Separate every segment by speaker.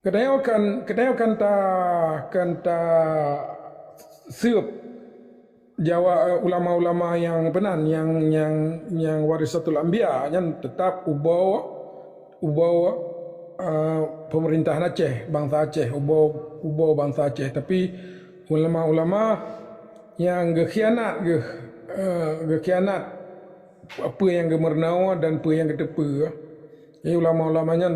Speaker 1: Kedayokan ta siup Jawa ulama-ulama yang benar yang warisatul anbiya yang tetap ubau pemerintahan Aceh, bangsa Aceh, ubau bangsa Aceh. Tapi ulama-ulama yang gekhianat apa yang gemernawa dan apa yang ketepa. Jadi ulama-ulamanya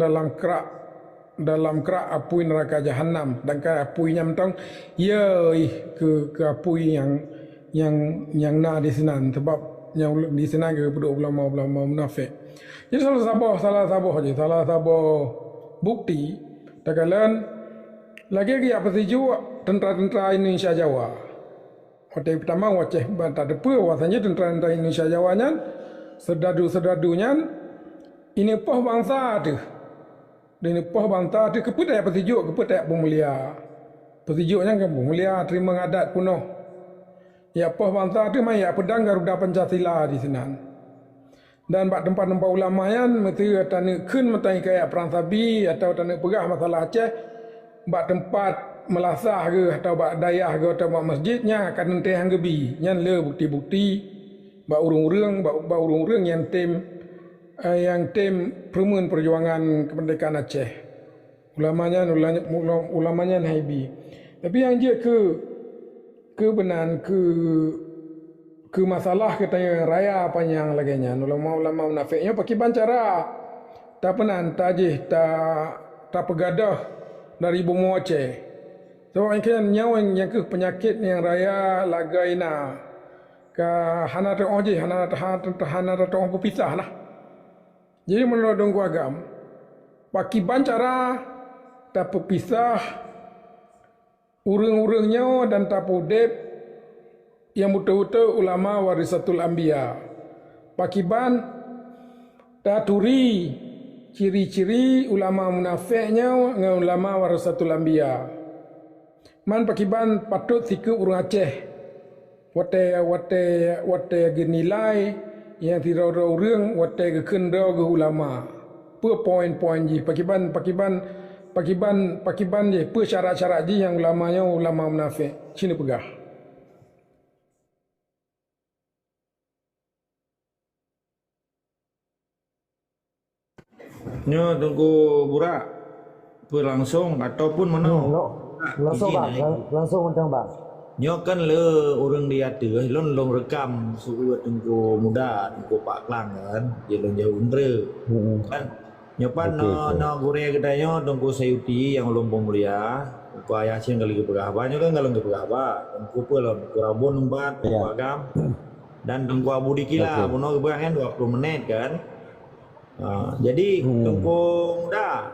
Speaker 1: dalam kerak apui neraka jahanam, dan ke apuinya mentang ke apui yang na di sinan, sebab yang di sinan ke ulama-ulama munafik. Jadi salah satu bukti takalan lagi apa setuju tentera Indonesia Jawa. Waktu pertama Aceh bantah depa wasanya tentera Indonesia Jawa nya sedadu-sedadunya ini poh bangsa tu. Dan poh bangsa tu kepada pertijuk kepada pemulia. Pertijuknya kan pemulia terima ngadat kuno. Ya poh bangsa tu mai pedang Garuda Pancasila di sana. Dan bak tempat-tempat ulama yang mesti tanah kun metai kayak Perang Sabi atau tanah pegah masalah Aceh, bak tempat melasah ke atau bak dayah ke atau bak masjidnya akan nanti hang gebi nyan le bukti-bukti bak urung-urung yang tim perumahan perjuangan kemerdekaan Aceh. Ulamanya Haibi. Tapi yang dia ke masalah katanya raya panjang laganya ulama-ulama munafiknya pakai bancara tak penan tajih tak pegadah dari bumi Aceh. So kan nyawa yang ke penyakit yang raya lagaina ke hana oje hana tu pisah lah. Jadi menurut dongku agam pakai bancara tak pepisah urang-urangnya dan tak podep yang betul-betul ulama warisatul anbiya. Pakiban daturi ciri-ciri ulama munafiknya dengan ulama warisatul anbiya. Man pakiban patut siku urang Aceh. Wate genilai yang tidak urang wate gekendau ke ulama. Per poin-poin ji pakiban je per syarat-syarat ji yang ulamanya ulama munafik. Sini pegah.
Speaker 2: Nyo tunggu burak berlangsung ataupun mana?
Speaker 3: Langsung bang, langsung tentang bang.
Speaker 2: Nyo kan le orang dia tu, lon long rekam suruh tunggu muda, tunggu Pak Klang kan, dia long jauh undre. Kan nyo pan no gure kedanya tunggu sayuti yang lompong mulia, tunggu ayah sing kali keberapa, nyo kan kalau keberapa, tunggu pelon kurabon empat, tunggu agam, dan tunggu abu dikila, puno keberapa 20 menit kan. Jadi tunggu muda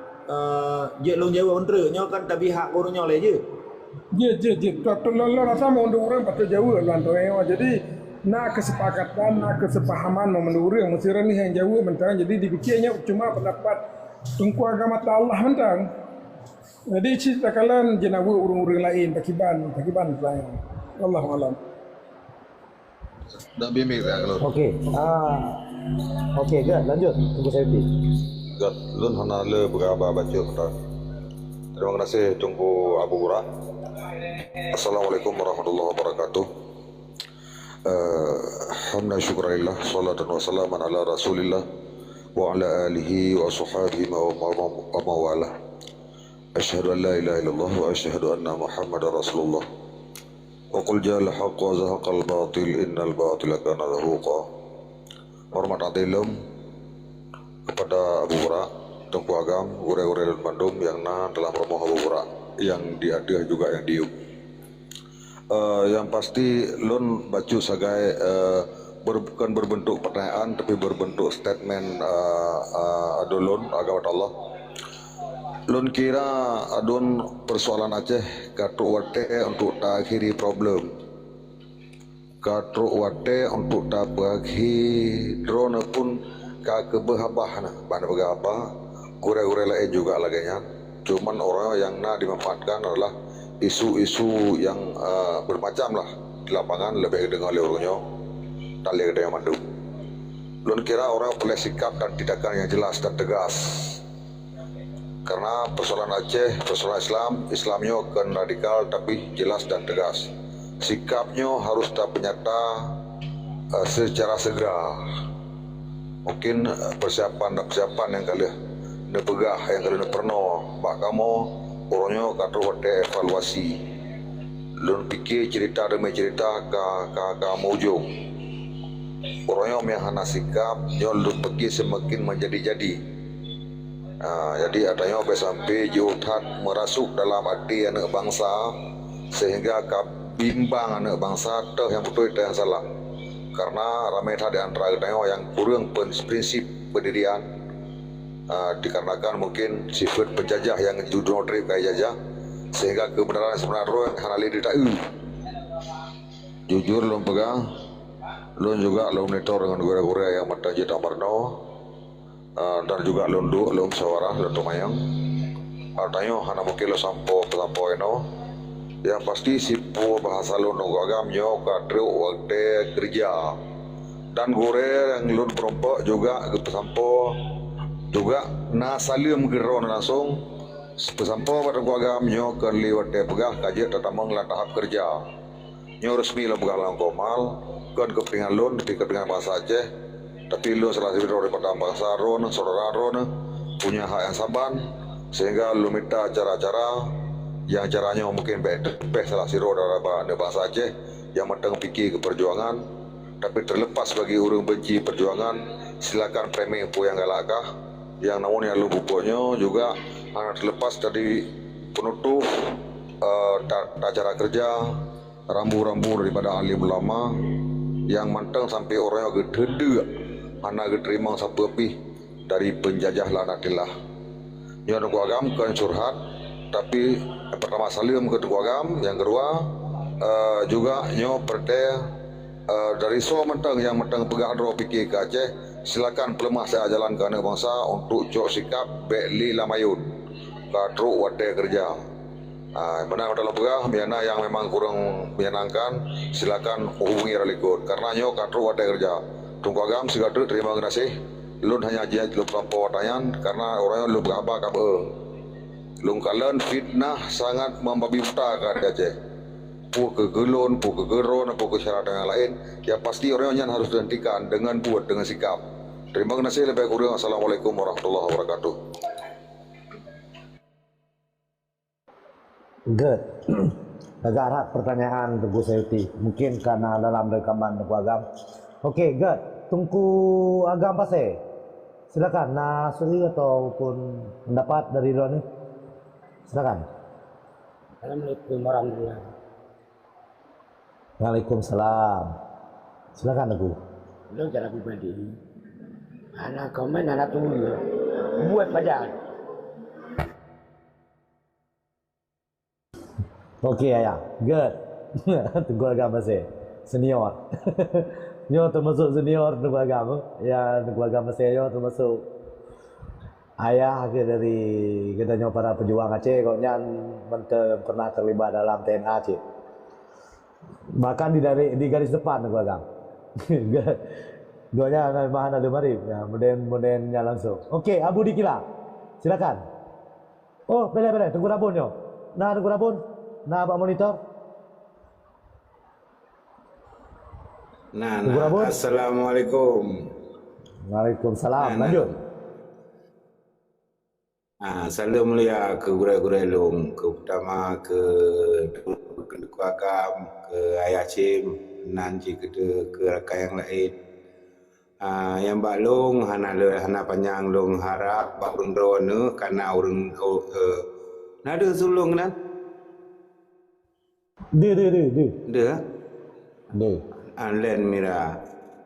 Speaker 2: je long jauh undre, nyo kan tapi hak gurunya le je.
Speaker 1: Je. Lo rasa mau orang patut jauh lantai. Jadi nak kesepakatan, nak kesepahaman memenuhi orang mesti ni yang jauh mentang. Jadi dipikirnya cuma pendapat tungku agama Allah mentang. Jadi cerita kalian jenawa orang-orang lain pakiban lain. Allah alam.
Speaker 4: Dah bimbing tak kalau.
Speaker 3: Okey, good. Lanjut. Tunggu saya di.
Speaker 4: Good. Lun hana le berapa baca kita. Terima kasih tunggu Abu Burak. Assalamualaikum warahmatullahi wabarakatuh. Hamdan syukurillah, salatan wa salaman ala rasulillah wa ala alihi wa sahbihi wa mawala. Asyhadu an la ilaha illallah wa asyhadu anna Muhammadar Rasulullah. Wa qul ja'al haqq wa zahaqal batil innal batila kana zahuqa. Hormat adilum kepada Abu Burak, Tengku Agam, Ure-Ure dan Bandung yang dalam rumah Abu Burak, yang diadah juga yang diuk. Yang pasti lun bacu sebagai bukan berbentuk pertanyaan tapi berbentuk statement adulun agama Allah. Lun kira adun persoalan Aceh katruk wate untuk tak akhiri problem, katruk wate untuk tak bagi drone pun ke kebehabah mana berapa gure-gure lain juga laganya. Cuman orang yang nak dimanfaatkan adalah isu-isu yang bermacam lah di lapangan, lebih dengar oleh orangnya tak lihat yang mandu. Lun kira orang boleh sikap dan tindakan yang jelas dan tegas. Karena persoalan Aceh, persoalan Islam, Islamnya kan radikal tapi jelas dan tegas. Sikapnya harus tak penyata secara segera. Mungkin persiapan yang kalian pegah, yang kalian pernah, bak kamu orangnya kata waktu evaluasi. Lun fikir cerita demi cerita kamu ujung. Orangnya yang hana sikap, yang lun pergi semakin menjadi-jadi. Jadi adanya sampai jauhat merasuk dalam hati anak bangsa sehingga bimbang anak bangsa yang betul yang salah. Karena ramai tadi antara yang kurang prinsip pendirian dikarenakan mungkin sifat penjajah yang judul trip kayak jajah sehingga kebenaran sebenarnya halal tidak jujur lo pegang lo juga lo monitor dengan gura-gura yang mata jeta marno dan juga lo nduk lo musyawarah lo tumayang artinya hana mungkin lo sampo eno yang pasti sipu bahasa lo nunggu agamnya kadru waktu kerja dan gore yang lo perompak juga sampo juga na salim geron langsung pesampo pada agam nyo ke liwat pegah kaji tatamang lan tahap kerja nyo resmi lo pegah lang komal kan kepentingan lon di kepentingan bahasa Aceh tapi lo salah satu daripada bangsa ron saudara ron punya hak yang saban sehingga lo minta cara-cara yang caranya mungkin salah siro daripada bahasa Aceh yang matang fikir keperjuangan tapi terlepas bagi orang benci perjuangan silakan premi yang galakah yang namun yang bukunya juga terlepas dari penutup acara kerja rambu-rambu daripada alim ulama yang manteng sampai orang yang gede anak terima sapi dari penjajah lanatillah yang nunggu agam kan curhat tapi yang pertama salim ke nunggu agam yang kedua juga nyo perte dari so mentang yang mentang pegang roh pikir ke Aceh silakan pelemah saya jalan ke anak bangsa untuk jok sikap beli lamayun kadru wate kerja menang dalam pegah miana yang memang kurang menyenangkan silakan hubungi ralikut karena nyo kadru wate kerja tunggu agam segera terima kasih lun hanya jiat lu pelampau watayan karena orangnya lu berapa kabar lun kalian fitnah sangat membabi buta ke Aceh pu kegelon, pu kegeron, pu kesyarat yang lain ya pasti orangnya harus dihentikan dengan buat dengan sikap. Terima kasih lebih kurang. Assalamualaikum warahmatullahi wabarakatuh.
Speaker 3: Good. Agak harap pertanyaan Teguh Sayuti mungkin karena dalam rekaman Teguh Agam. Oke, good. Tunggu Agam pasai. Silakan nasri ataupun pendapat dari Roni. Silakan.
Speaker 5: Assalamualaikum warahmatullahi wabarakatuh.
Speaker 3: Waalaikumsalam. Silakan Teguh.
Speaker 5: Lo cara pribadi. Anak komen anak tunggu buat pajak.
Speaker 3: Oke ayah, good. Teguh Agam masih senior. Nyo termasuk senior Teguh Agam. Ya Teguh Agam masih nyo termasuk ayah dari kita para pejuang Aceh. Kok nyan pernah terlibat dalam TNA Aceh. Bahkan di garis depan Teguh Agam. Duanya memang ada mari ya, modern langsung. Okey, Abu Dikila. Silakan. Oh, boleh. Tunggu rabun yo. Nah, tunggu rabun. Nah, Pak monitor.
Speaker 2: Nah,
Speaker 3: Rabun.
Speaker 2: Assalamualaikum.
Speaker 3: Waalaikumsalam. Lanjut.
Speaker 2: Salam mulia ke gura-gura long, ke utama ke agam, ke ayah cim, nanti ke rakan yang lain. Yang balong hana panjang long harap bak urang drone karena urang nada sulung nan. De. Len mira.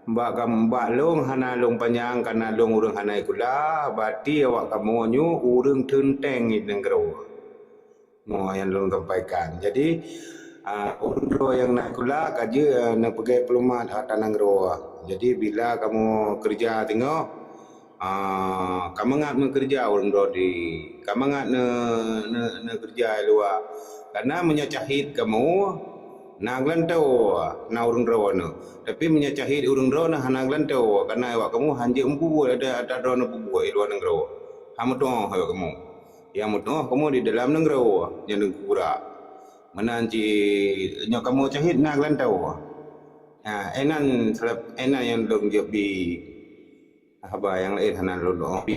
Speaker 2: Mbak long hana long panjang karena long urang hana ikula berarti awak kamu nyu urang tenteng di negara. Mau yang long sampaikan. Jadi urang yang nak kula kaje nak pergi pelumat hatan negara. Jadi bila kamu kerja tengok, kamu ngat kerja orang dodi, kamu ngat ne kerja luar. Karena menyacahid kamu, naglan tahu na orang rawana. Tapi menyacahid orang rawana naglan tahu karena awak kamu hanya buat ada rawana buat luar negara. Hamu tuh awak kamu.
Speaker 6: yang mutu kamu di dalam negara yang negara menanti nyo kamu cahit nak lantau enan selap enan yang dong jadi apa yang lain hanan lo kan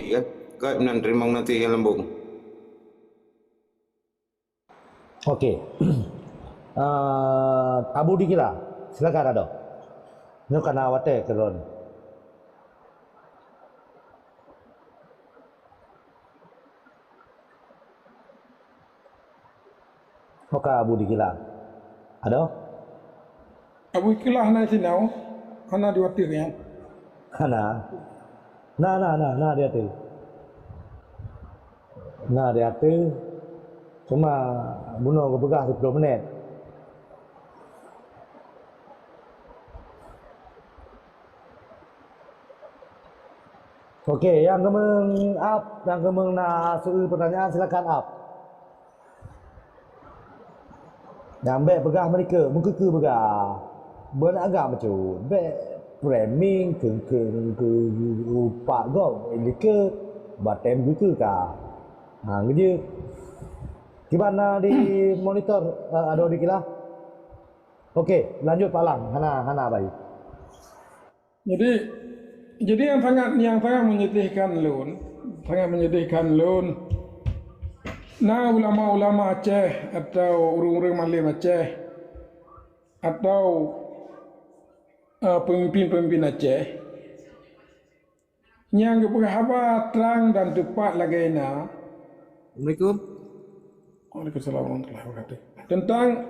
Speaker 6: kat nan terima nanti yang lembung.
Speaker 3: Okey. Abu Dikila, silakan ada. Nyo kana awate keron. Oka Abu Dikila. Ada?
Speaker 1: Abu Ikilah na sinau, hana diwatir ya.
Speaker 3: Kana. Nah dia tu. Nah dia tu. Cuma bunuh ke begah 10 minit. Okey, yang kemeng up, yang kemeng nak soal pertanyaan silakan up. Yang baik begah mereka, muka ke begah. Beragam macam, baik framing ke rupa kau, ini ke batem ke kah. Kerja. Gimana di monitor ada di kila? Okey, lanjut Pak Lang. Hana baik.
Speaker 1: Jadi yang sangat menyedihkan lun. Nah ulama-ulama Aceh atau urang-urang Malim Aceh atau pemimpin-pemimpin Aceh yang berkhabar terang dan tepat lagi
Speaker 2: Assalamualaikum.
Speaker 1: Waalaikumsalam warahmatullahi wabarakatuh. Tentang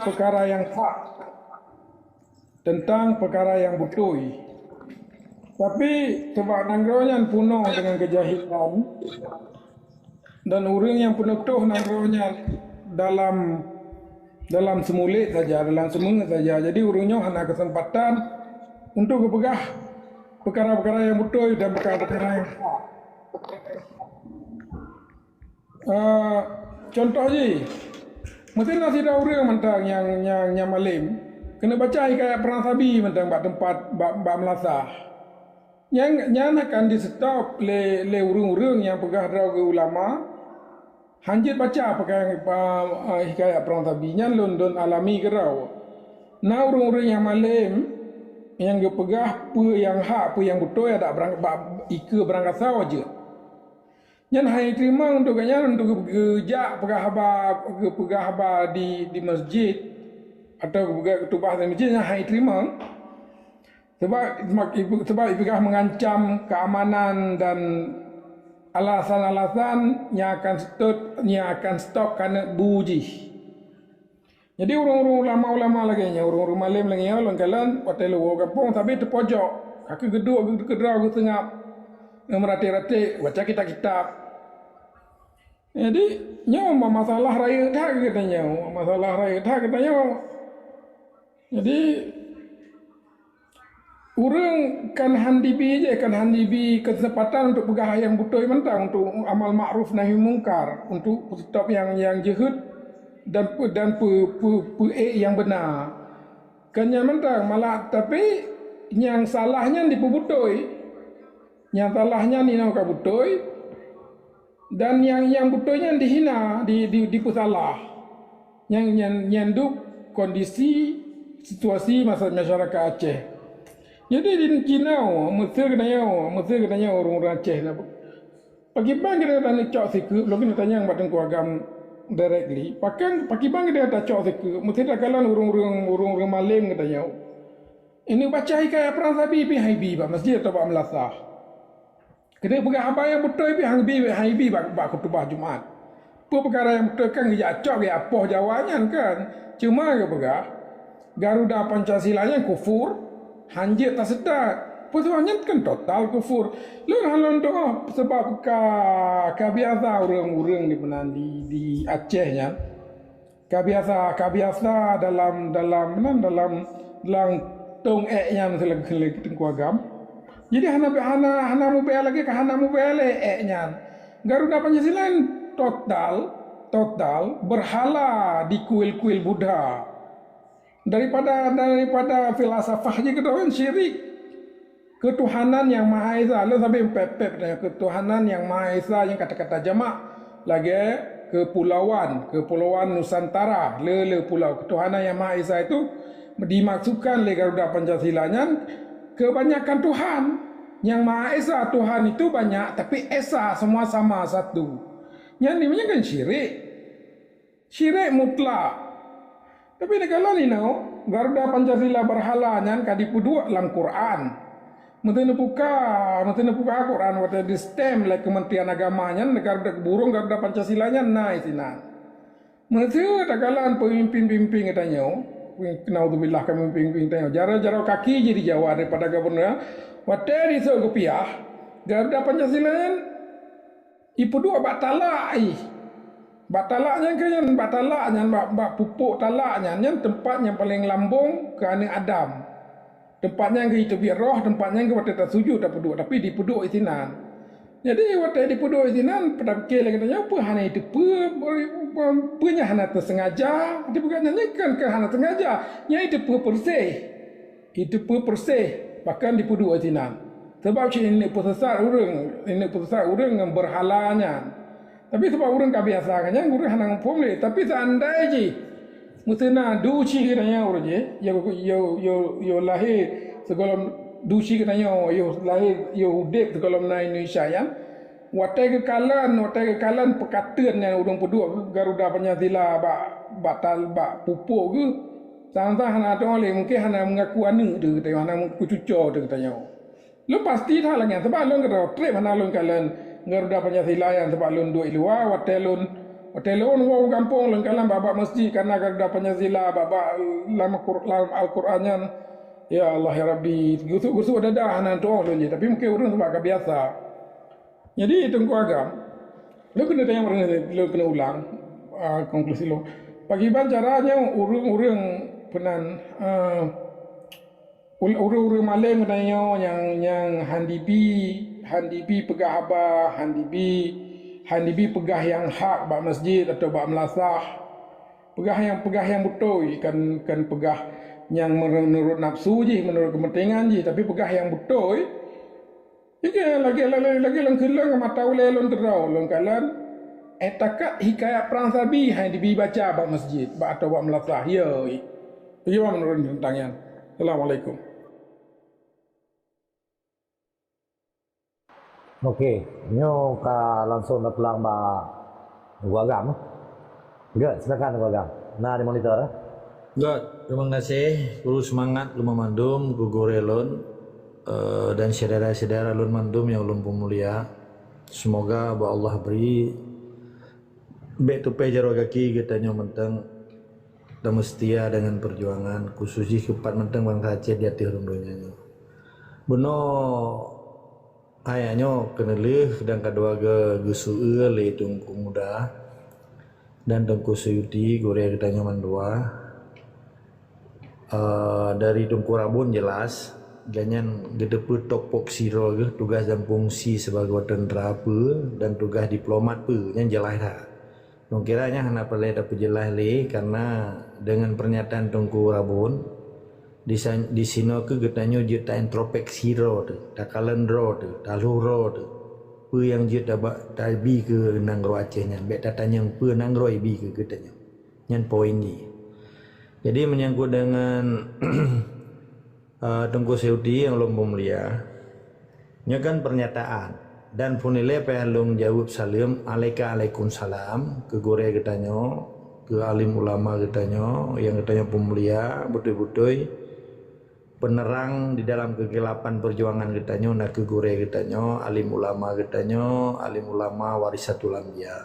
Speaker 1: perkara yang hak, tentang perkara yang betul. Tapi sebab nanggronya penuh dengan kejahilan dan orang yang penuh nanggronya dalam semulit saja, dalam semua saja. Jadi orangnya hanya kesempatan untuk berpegah perkara-perkara yang betul dan perkara-perkara yang hak. Contoh je, mesti nasi daur mentang yang malim kena baca hikayat perang sabi mentang bak tempat bak melasah. Yang akan di stop le urung-urung yang pegah draw ke ulama. Hanjit baca pakai hikayat perang sabi nya London alami ke raw. Nah urung-urung yang malim yang ge pegah apa yang hak apa yang betul ada berangkat berangkat saw je. Yang hai terima untuk kerja pegah haba di masjid atau pegah ketubah di masjid yang hai terima sebab pegah mengancam keamanan dan alasan-alasan yang akan stop kerana buji. Jadi orang-orang ulama-ulama lagi nya orang-orang malim lagi nya longkalan hotel kampung tapi terpojok kaki geduk kedrau ke tengah merati-rati baca kitab-kitab. Jadi nyawa masalah raya dah katanya, masalah raya dah katanya. Jadi orang kan handibi kesempatan untuk pegah yang betul mentang untuk amal ma'ruf nahi mungkar, untuk stop yang jahat dan yang benar. Kan yang mentang malah tapi yang salahnya di pebutoi. Yang salahnya ni nak butoi dan yang betulnya dihina di pusalah. Yang nyanduk kondisi situasi masyarakat Aceh. Jadi di Cina mesti kena orang-orang Aceh lah. Pagi bang kita tanya cak siku, lagi nak tanya batang kuagam directly. Pagi bang kita tak cak siku, mesti tak kalan orang-orang Malim katanya. Ini baca hikayat perang sabi pi haibi ba masjid atau ba melasah. Kena pegah apa yang betul pi haibi ba khutbah Jumaat. Apa perkara yang betul kan dia cak dia apa jawabannya kan. Cuma ke pegah Garuda Pancasilanya kufur, hanjit tak sedar. Persoalannya kan total kufur. Lalu halon doa sebab kabiasa orang-orang di Acehnya. Kabiasa dalam tong eknya selagi tengku agam. Jadi hana mubel lagi ke hana mubel eknya. Garuda Pancasila total berhala di kuil-kuil Buddha. Daripada filsafah je kita orang syirik. ketuhanan yang Maha Esa. Lo sampai pepep tanya ketuhanan yang Maha Esa yang kata-kata jamak lagi kepulauan Nusantara le pulau ketuhanan yang Maha Esa itu dimaksudkan oleh Garuda Pancasilanya kebanyakan Tuhan. Yang Maha Esa Tuhan itu banyak tapi esa semua sama satu. Yang namanya kan syirik mutlak. Tapi kalau ni Garuda Pancasila berhala nyan kadipu dua dalam Quran. Mesti buka Quran waktu di stem like Kementerian Agamanya Garuda burung Garuda Pancasilanya naik sini. Mesti takalan pemimpin-pemimpin katanya. Naudzubillah kami pemimpin tanya jara-jara kaki jadi Jawa daripada gubernur. Waktu di Sogopiah Garuda Pancasilanya ipu dua batalaknya bak pupuk talaknya yang tempat yang paling lambung ke anak Adam. Tempatnya ke itu biar roh, tempatnya ke waktu tak sujud tak peduk, tapi di peduk isinan. Jadi waktu di peduk isinan pada fikir katanya apa hanya itu punya hanya tersengaja, dia bukan nyanyikan ke hanya sengaja, yang itu bersih, bahkan di peduk isinan. Sebab ini pusat orang yang berhalanya. Tapi sebab orang tak biasa kan, yang orang hanya ngomong tapi seandainya mesti nak duci katanya orang je, yo lahir sekolah duci katanya yo lahir yo udek sekolah na Indonesia yang watai kekalan pekatuan yang orang pedua Garuda Pancasila batal pupuk ke sampai hana tu oleh mungkin hana mengaku anu tu katanya hana mengaku cucur tu katanya. Lo pasti dah lagi sebab lo kata trip hana lo kalan Garuda Pancasila yang sebab lo dua luar watai lo wau kampung lo kalan babak masjid karena Garuda Pancasila babak lama Al-Qurannya ya Allah ya Rabbi gusuk dadah hana tu lo je tapi mungkin orang sebab biasa. Jadi Tengku Agam lo kena tanya lo kena ulang konklusi lo. Bagaimana caranya orang penan orang Malay katanya yang handibi pegah abah, handibi pegah yang hak bak masjid atau bak melasah. Pegah yang betul kan pegah yang menurut nafsu je, menurut kepentingan je, tapi pegah yang betul lagi lang mata ulai lon terau lon kalan etakat hikayat perang sabi yang dibaca bak masjid bak atau bak melasah ya. Bagaimana menurut tentangnya? Assalamualaikum.
Speaker 3: Okey, nyo ka langsung na pelang ba Tengku Agam. Good, silakan Tengku Agam. Nah, di monitor.
Speaker 2: God, terima kasih. Guru semangat lu memandum, guru relon dan saudara-saudara lun mandum yang ulun pemulia. Semoga bahwa Allah beri baik tu jaro kaki kita mentang dan setia dengan perjuangan khususnya kepat mentang bangsa Aceh di hati orang dunia. Beno ayahnya kena leh dan kedua ke gusu le Tengku Muda dan Tengku Suyuti Korea kita mandua dari Tengku Rabun jelas ganyan gedepe topok siro ke tugas dan fungsi sebagai tentera apa dan tugas diplomat apa yang jelas dah. Nung kiranya hana perlu dapat jelas le karena dengan pernyataan Tengku Rabun di sini ke getanya juta intropek siro tu, takalan ro tu, taluro tu, apa yang juta tabi ke nangro Acehnya, bet tatanya yang apa nangro ibi ke getanya, yang poin ni. Jadi menyangkut dengan Tengku Suyuti yang lom pemulia, nya kan pernyataan dan punile pelung jawab salam Waalaikumsalam ke gore getanya ke alim ulama getanya yang getanya pemulia betul-betul penerang di dalam kegelapan perjuangan getanya nak ke gore getanya alim ulama warisatul anbiya.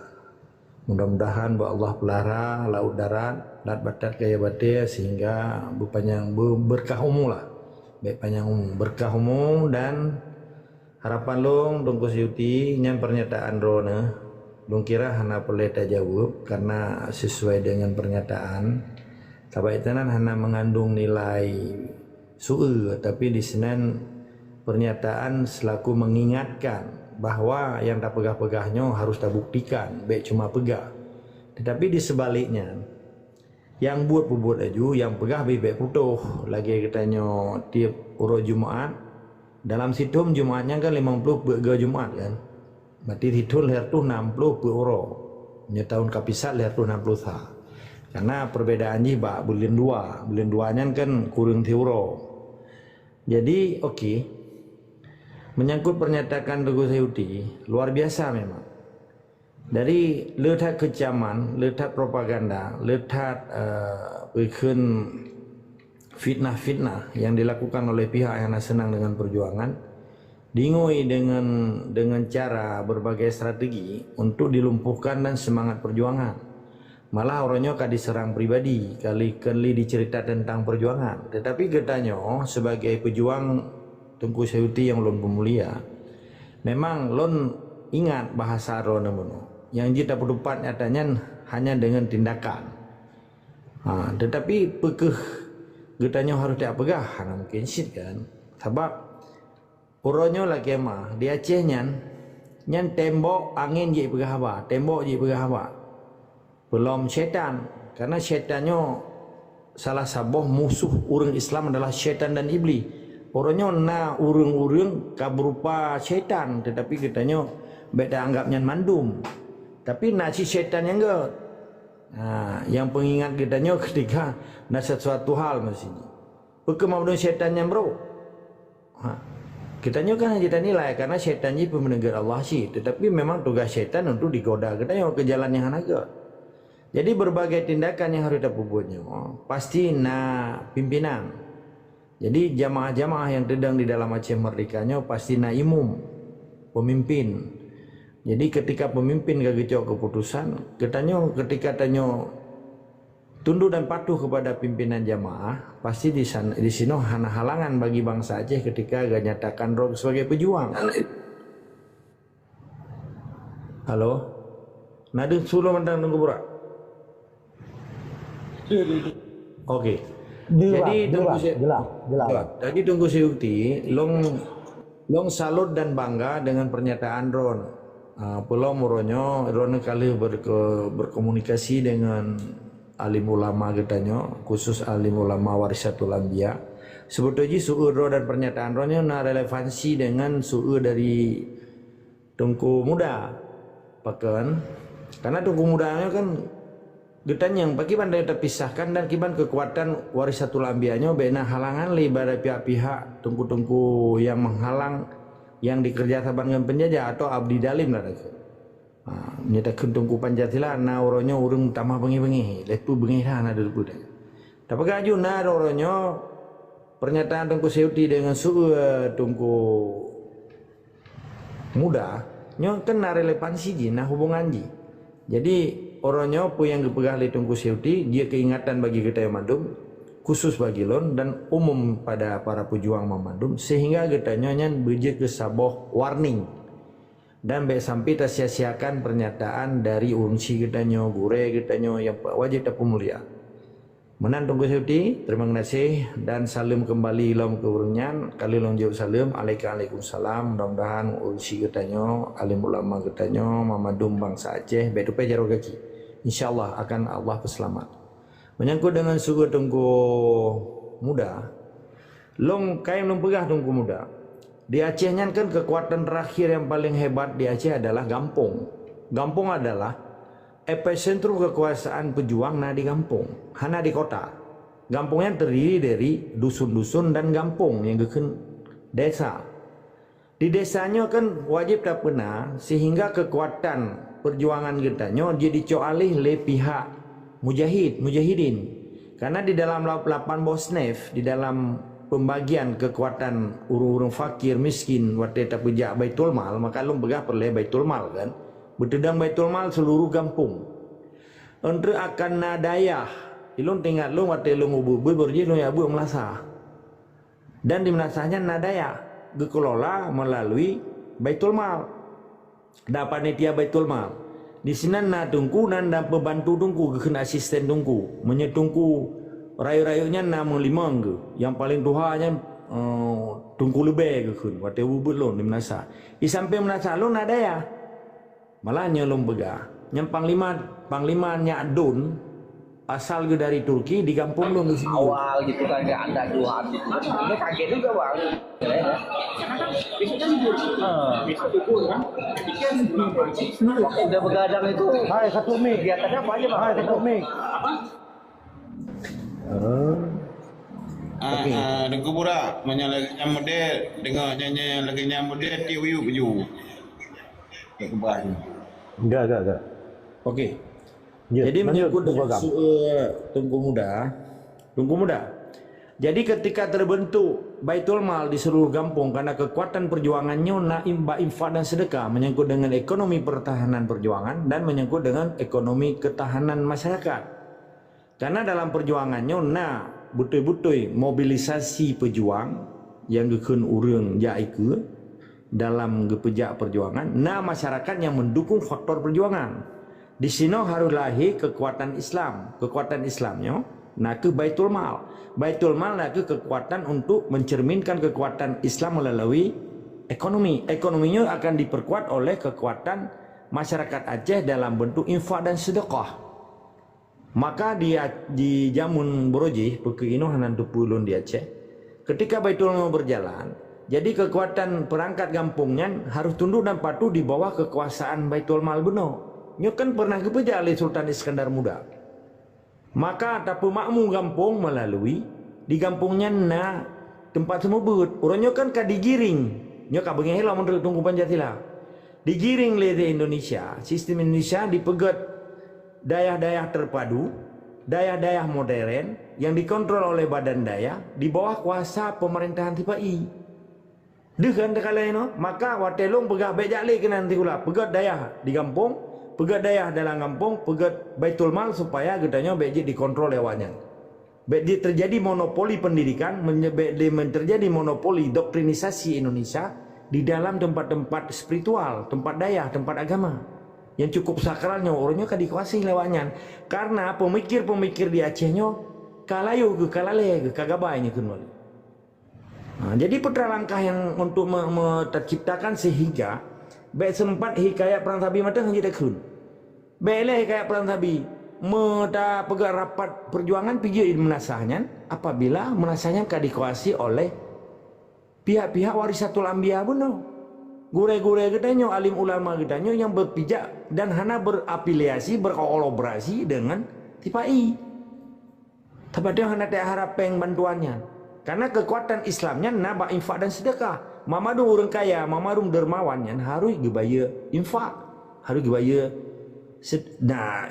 Speaker 2: Mudah-mudahan bahwa Allah pelara laut darat lat batat kaya batia sehingga berpanjang berkah umum lah. Baik panjang umum berkah umum dan harapan long Tengku Suyuti yang pernyataan rona long kira hana perlu jawab karena sesuai dengan pernyataan kabaitanan hana mengandung nilai su'u tapi di senan pernyataan selaku mengingatkan bahwa yang tak pegah-pegahnya harus tak buktikan baik cuma pegah tetapi di sebaliknya yang buat aju yang pegah baik putuh lagi katanya tiap urut Jumaat Dalam situm Jumatnya kan 50 berga Jumat kan. Berarti hitun leher tu 60 beroro. Nya tahun kapisat leher tu 60 tha. Karena perbedaan ji ba bulan 2. Bulan 2-nya kan kurang teuro. Jadi okey. Menyangkut pernyataan Tengku Sayuti, luar biasa memang. Dari letak kecaman, letak propaganda, letak fitnah-fitnah yang dilakukan oleh pihak yang senang dengan perjuangan, dingoi dengan cara berbagai strategi untuk dilumpuhkan dan semangat perjuangan. Malah orangnya kan diserang pribadi, kali-kali dicerita tentang perjuangan. Tetapi katanya sebagai pejuang Tengku Sayuti yang lon pemulia, memang lon ingat bahasa ron namono. Yang kita perdupat nyatanya hanya dengan tindakan. Tetapi pekeh getanya harus tak pegah, mungkin sit kan. Sebab orangnya lagi mah di Aceh nyan tembok angin je pegah apa, tembok je pegah apa. Belum syaitan, karena syaitannya salah satu musuh orang Islam adalah syaitan dan iblis. Orangnya na urung-urung berupa syaitan, tetapi katanya beda anggapnya mandum. Tapi nak si syaitan yang enggak. Yang pengingat katanya ketika nak sesuatu hal mestinya. Kemudian syaitannya bro. Katanya kan kita nilai karena syaitan ini pemenegar Allah sih, tetapi memang tugas syaitan untuk digoda katanya ke jalan yang hanaga. Jadi berbagai tindakan yang harus diperbuatnya pasti nak pimpinan. Jadi jamaah-jamaah yang sedang di dalam Aceh Merdekanya pasti na imum, pemimpin. Jadi ketika pemimpin gagicok keputusan, ketika tanya tunduk dan patuh kepada pimpinan jamaah, pasti di sini hana halangan bagi bangsa Aceh ketika gak nyatakan roh sebagai pejuang. Halo, nada suluh mentang tunggu burak. Okey. Jadi Tengku Sayuti long salut dan bangga dengan pernyataan Ron. Pulau Moronyo Ron kali berkomunikasi dengan alim ulama katanya, khusus alim ulama warisatul anbiya. Sebetulnya suhu Ron dan pernyataan Ronnya na relevansi dengan suhu dari Tengku Muda pakan. Karena Tengku Mudanya kan getan yang bagi bandai terpisahkan dan kiban kekuatan warisatul anbiyanya bena halangan pada pihak-pihak tengku-tengku yang menghalang yang dikerjasakan dengan penjajah atau abdi dalim lah itu. Nyatakan tengku Pancasila na orangnya urung tamah bengi-bengi, lepu bengi dah na dulu dah. Tapi kaju na orangnya pernyataan Tengku Sayuti dengan suhu Tengku Muda, nyo kan na relevansi ji, na hubungan ji. Jadi orangnya pun yang dipegang oleh Tengku Sayuti, dia keingatan bagi kita yang mandum, khusus bagi lon dan umum pada para pejuang memandum, sehingga kita nyanyian berje ke saboh warning dan baik sampai tersia-siakan pernyataan dari unsi kita nyo, gure kita nyo yang wajib tak pemulia. Menan Tengku Sayuti, terima kasih dan salam kembali lom ke urunyan. Kali lom jauh salam, Waalaikumsalam. Mudah-mudahan unsi kita nyo, alim ulama kita nyo, mamadum bangsa Aceh, betul pe jaro kaki. InsyaAllah akan Allah peselamat. Menyangkut dengan suku Tengku Muda, long kain long pegah Tengku Muda. Di Aceh kan kekuatan terakhir yang paling hebat di Aceh adalah Gampong. Gampong adalah epicentrum kekuasaan pejuang nah di Gampong, hana di kota. Gampongnya terdiri dari dusun-dusun dan gampong yang geken desa. Di desanya kan wajib tak pernah sehingga kekuatan perjuangan kitanya dia dicoalih oleh pihak mujahidin. Karena di dalam 8 Bosnef, di dalam pembagian kekuatan urung-urung fakir miskin waktu tak pejak Baitul Mal, maka lu begah perle Baitul Mal kan. Bertedang Baitul Mal seluruh kampung. Untuk akan nadayah, ilun tinggal lu waktu lu ngubur berji lu ya bu melasa. Dan di melasahnya nadayah dikelola melalui Baitul Mal. Dapat panitia Baitul Mal. Di sini na tungku dan pembantu tungku kena asisten tungku, menyetungku rayu-rayunya na melimang ke. Yang paling tuanya tungku lebih ke waktu ubud lu di menasa. Di sampai menasa lu nadayah. Malah nyelum begah. Yang panglima Nyak Dun asal ke dari Turki digampung dong di sini.
Speaker 5: Awal gitu kan kayak ada Tuhan gitu. Ini kaget juga bang. Waktu udah begadang itu.
Speaker 3: Hai Ketua Mik.
Speaker 5: Kegiatannya apa aja bang?
Speaker 3: Hai Ketua Mik.
Speaker 6: Dengku pura, menyalakan model, dengar nyanyi lagi nyanyi model TWU baju. Tak kebah ni.
Speaker 3: Enggak.
Speaker 2: Oke.
Speaker 3: Ya,
Speaker 2: Jadi
Speaker 3: lanjut,
Speaker 2: menyangkut
Speaker 3: Tunggu
Speaker 2: dengan
Speaker 3: Agam.
Speaker 2: Tungku Muda. Jadi ketika terbentuk Baitul Mal di seluruh kampung karena kekuatan perjuangannya infak dan sedekah, menyangkut dengan ekonomi pertahanan perjuangan dan menyangkut dengan ekonomi ketahanan masyarakat. Karena dalam perjuangannya betul-betul mobilisasi pejuang yang gekun urang jaiku dalam gepejak perjuangan, masyarakat yang mendukung faktor perjuangan. Di sini harus lahir kekuatan Islam. Kekuatan Islamnya ke Baitul Mal. Baitul Mal ke kekuatan untuk mencerminkan kekuatan Islam melalui ekonomi. Ekonominya akan diperkuat oleh kekuatan masyarakat Aceh dalam bentuk infak dan sedekah. Maka di Jamun Boroji, Pekino Hanan Tupulun di Aceh, ketika Baitul Mal berjalan, jadi kekuatan perangkat kampungnya harus tunduk dan patuh di bawah kekuasaan Baitul Mal benar. Nyo kan pernah kepeja oleh Sultan Iskandar Muda. Maka tapu makmu kampung melalui di kampungnya tempat semubut. Orangnya kan digiring. Nyo bengi helah menurut tunggu Pancasila. Digiring oleh Indonesia, sistem Indonesia dipegat daerah-daerah terpadu, daerah-daerah modern yang dikontrol oleh badan daya di bawah kuasa pemerintahan TPI. Dengan kala ini, maka watelong pegah bejak le ke nanti pula pegat daya di kampung. Pegat daya dalam kampung, pegat Baitul Mal supaya gedanya bejik dikontrol lewatnya. Bejik terjadi monopoli pendidikan, terjadi monopoli doktrinisasi Indonesia di dalam tempat-tempat spiritual, tempat daya, tempat agama. Yang cukup sakralnya, orangnya kan dikuasai lewatnya. Karena pemikir-pemikir di Acehnya, kalayu ke kalale ke kagabainya kembali. Jadi putra langkah yang untuk terciptakan sehingga baik sempat hikayat perang tabi matang hanya dekun. Baiklah hikayat perang tabi meda pegang rapat perjuangan pergi menasahnya apabila menasahnya dikuasai oleh pihak-pihak warisatul anbiya benar. Gure-gure gedanya, alim ulama gedanya yang berpijak dan hana berafiliasi, berkolaborasi dengan TPI. Tapi dia hana tak harap bantuannya. Karena kekuatan Islamnya nabak infak dan sedekah. Mamadum orang kaya, mamadum dermawan yang harus gebaya infak, harus gebaya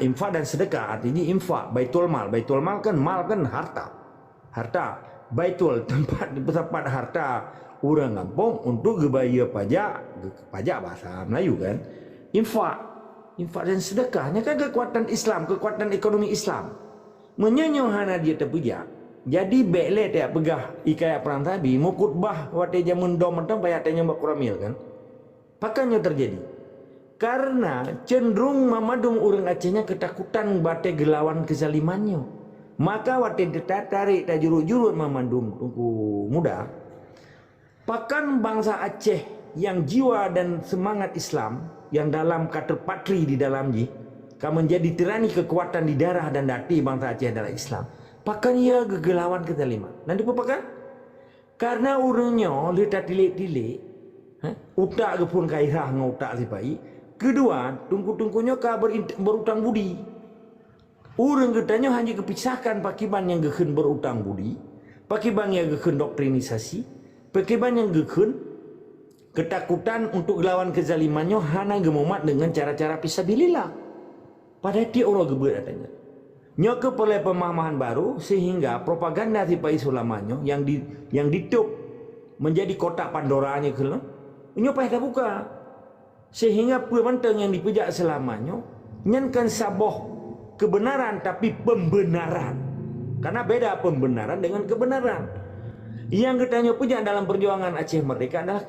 Speaker 2: infak dan sedekah artinya infak. Baitul Mal kan mal kan harta. Baitul tempat harta orang kampung untuk gebaya pajak bahasa Melayu kan. Infak dan sedekahnya kan kekuatan Islam, kekuatan ekonomi Islam. Menyenyohana dia terpijak. Jadi bekle tak pegah ikaya perang tabi mukut bah wate jamun dom mentang payah tanya mbak kuramil kan. Pakannya terjadi karena cenderung mamadung orang Acehnya ketakutan bate gelawan kezalimannya. Maka wate tarik tak jurut-jurut mamadung Tungku Muda. Pakan bangsa Aceh yang jiwa dan semangat Islam yang dalam kader patri di dalam kan menjadi tirani kekuatan di darah dan hati bangsa Aceh adalah Islam. Pakan ia gegelawan kezaliman. Nanti apa pakan? Karena urangnya lihat tilik-tilik, utak ke pun kairah ngutak sipai. Kedua, tungku-tungkunya berutang budi. Urang gedanya hanya kepisahkan pakiban yang geken berutang budi, pakiban yang geken doktrinisasi, pakiban yang geken ketakutan untuk lawan kezalimannya hana gemumat dengan cara-cara fisabilillah. Padahal dia orang gebet katanya. Nyoke oleh pemahaman baru sehingga propaganda tipai sulamanyo yang ditutup menjadi kotak Pandoranya ke nyopai dah buka sehingga pementang yang dipejak selamanya nyankan saboh kebenaran tapi pembenaran karena beda pembenaran dengan kebenaran. Yang ketanya pejak dalam perjuangan Aceh Merdeka adalah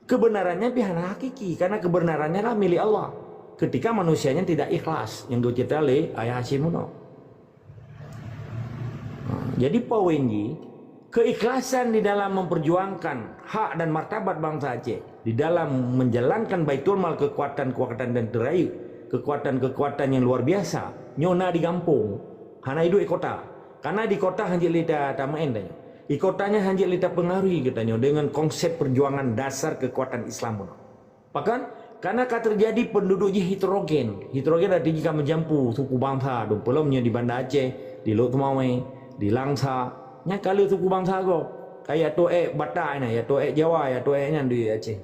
Speaker 2: kebenarannya pihak hakiki karena kebenarannya adalah milik Allah. Ketika manusianya tidak ikhlas yang dicerita oleh Ayah Hashimono. Jadi poinnya keikhlasan di dalam memperjuangkan hak dan martabat bangsa Aceh di dalam menjalankan Baitul Mal kekuatan dan terayu kekuatan-kekuatan yang luar biasa nyona di kampung hana hidup di kota karena di kota hanjil lita tamain tanya di kotanya hanjil lita pengaruhi katanya dengan konsep perjuangan dasar kekuatan Islam bahkan karena terjadi penduduknya heterogen artinya jika menjampu suku bangsa belumnya di Banda Aceh di Lok Tumawai di Langsa nya kalau suku bangsa go kayak Toek Batak ya Toek Jawa ya Toeknya di Aceh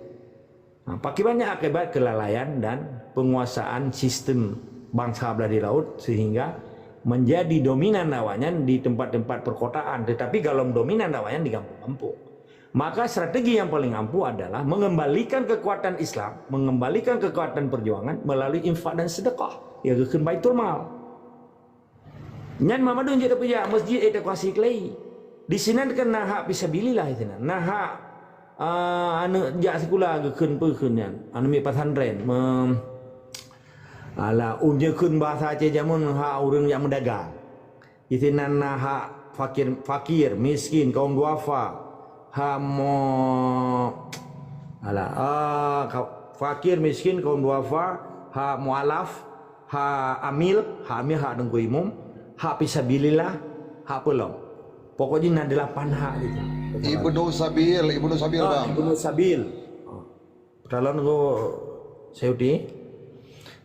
Speaker 2: akibatnya akibat kelalaian dan penguasaan sistem bangsa belah di laut sehingga menjadi dominan awalnya di tempat-tempat perkotaan tetapi kalau dominan awalnya di kampung-kampung maka strategi yang paling ampuh adalah mengembalikan kekuatan Islam mengembalikan kekuatan perjuangan melalui infak dan sedekah ya ke Baitul Mal nyan Mamadun jadi punya masjid itu kuasi klei di sini kan nahak fisabilillah itu nahak anu jak sekolah ke keun anu mi pesantren ala keun bahasa Aceh jamun ha urang yang mendagang itinan hak fakir miskin kaum duafa ha mo ala fakir miskin kaum duafa ha mualaf ha amil ha dengku imum ha fisabilillah ha pelong pokoknya ada 8 hak gitu.
Speaker 4: Ibnu Sabil bang.
Speaker 2: Ibnu Sabil. Kalau nunggu seuti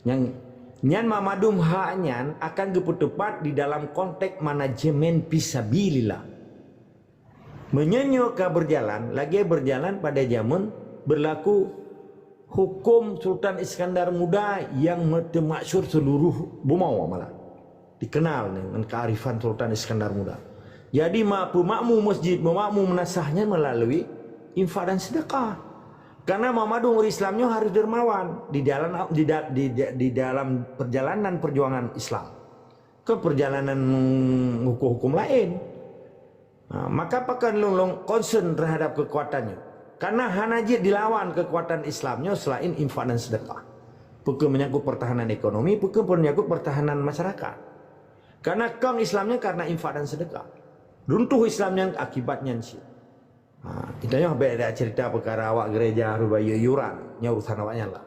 Speaker 2: yang nyan mamadum haknya akan tepat di dalam konteks manajemen fisabilillah. Menyenyoka berjalan pada zaman berlaku hukum Sultan Iskandar Muda yang masyhur seluruh Bumau malah dikenal dengan kearifan Sultan Iskandar Muda. Jadi pemakmum masjid, pemakmum menasahnya melalui infak dan sedekah. Karena Muhammadun Islamnya harus dermawan di dalam perjalanan perjuangan Islam ke perjalanan hukum-hukum lain. Nah, maka pakan long concern terhadap kekuatannya. Karena hanajid dilawan kekuatan Islamnya selain infak dan sedekah. Bukan menyangkut pertahanan ekonomi, bukan menyangkut pertahanan masyarakat. Karena kong Islamnya karena infak dan sedekah. Runtuh Islamnya akibatnya sih. Kita yang beda cerita perkara awak gereja Rubayu Yuran, nya urusan awaknya lah.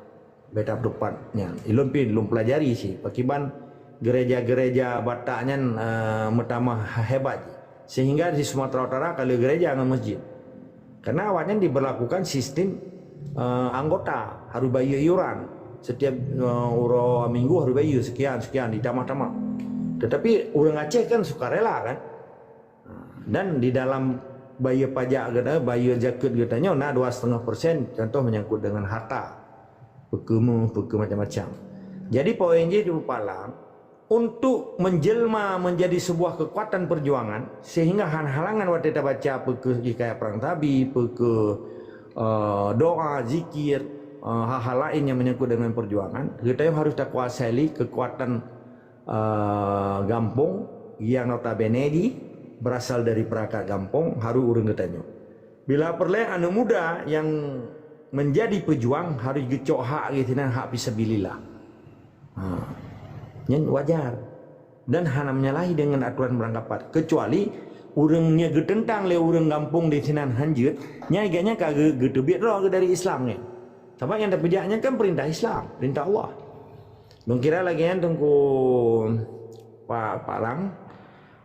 Speaker 2: Beda depannya. Ilum pelajari sih. Akibat gereja-gereja Bataknya pertama hebat. Sehingga di Sumatera Utara kalau gereja dengan masjid. Karena awalnya diberlakukan sistem anggota Harubayu Yuran. Setiap minggu Harubayu sekian ditambah-tambah. Tetapi orang Aceh kan sukarela kan. Dan di dalam bayar pajak kita, bayar zakat katanya nak 2,5%, contoh menyangkut dengan harta, pekemu macam-macam. Jadi poin je palang untuk menjelma menjadi sebuah kekuatan perjuangan sehingga halangan waktu kita baca peke kayak perang tabi, peke doa, zikir, hal-hal lain yang menyangkut dengan perjuangan, kita harus tak kuasai kekuatan gampung yang notabene berasal dari perangkat gampong haru urang katanya. Bila perle anu muda yang menjadi pejuang harus gecok hak gitinan hak fisabilillah. Nyen wajar dan hana menyalahi dengan aturan beranggapan kecuali urangnya getentang le urang gampung di sinan hanjut nya iganya kagak getebit roh dari Islam ni. Sebab yang terpejaknya kan perintah Islam, perintah Allah. Dong kira lagi yang tunggu Pak Lang,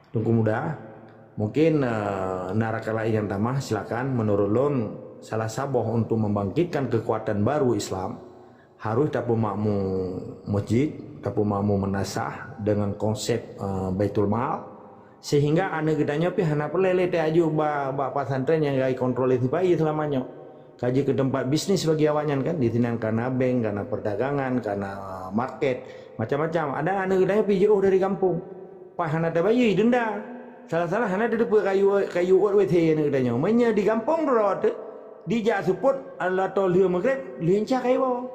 Speaker 2: tunggu muda. Mungkin naraka lain yang tamah silakan menurut lon salah saboh untuk membangkitkan kekuatan baru Islam harus tapu makmu masjid, tapu makmu menasah dengan konsep Baitul Mal sehingga anak gedanya pi hana pelele teh aju ba pesantren yang gai kontrol itu bayi selamanya. Kaji ke tempat bisnis bagi awaknya kan ditinang karena bank, karena perdagangan, karena market, macam-macam. Ada anak gedanya pi jauh dari kampung. Pak hana teh bayi denda. Salah-salah hana ada kayu uat wete ni katanya. Mainnya di kampung rod di jak support Allah to lieu magrib lincah kayu.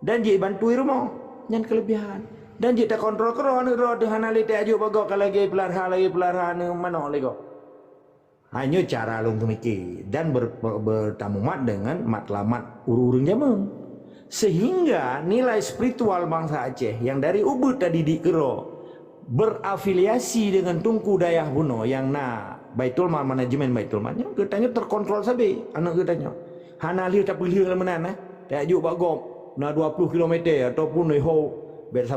Speaker 2: Dan je bantu rumah nyan kelebihan. Dan je tak kontrol kero anu rod hana lite aju bagok lagi pelarha mana lego. Hanya cara long mikir dan bertamumat dengan matlamat urung jaman. Sehingga nilai spiritual bangsa Aceh yang dari Ubud tadi dikero berafiliasi dengan Tunku Dayah Buno yang Baitul Mal manajemen Baitul Mal katanya terkontrol sabe anak katanya hana liu tak pilih ke mana tak aju bagom 20 km ataupun ho bet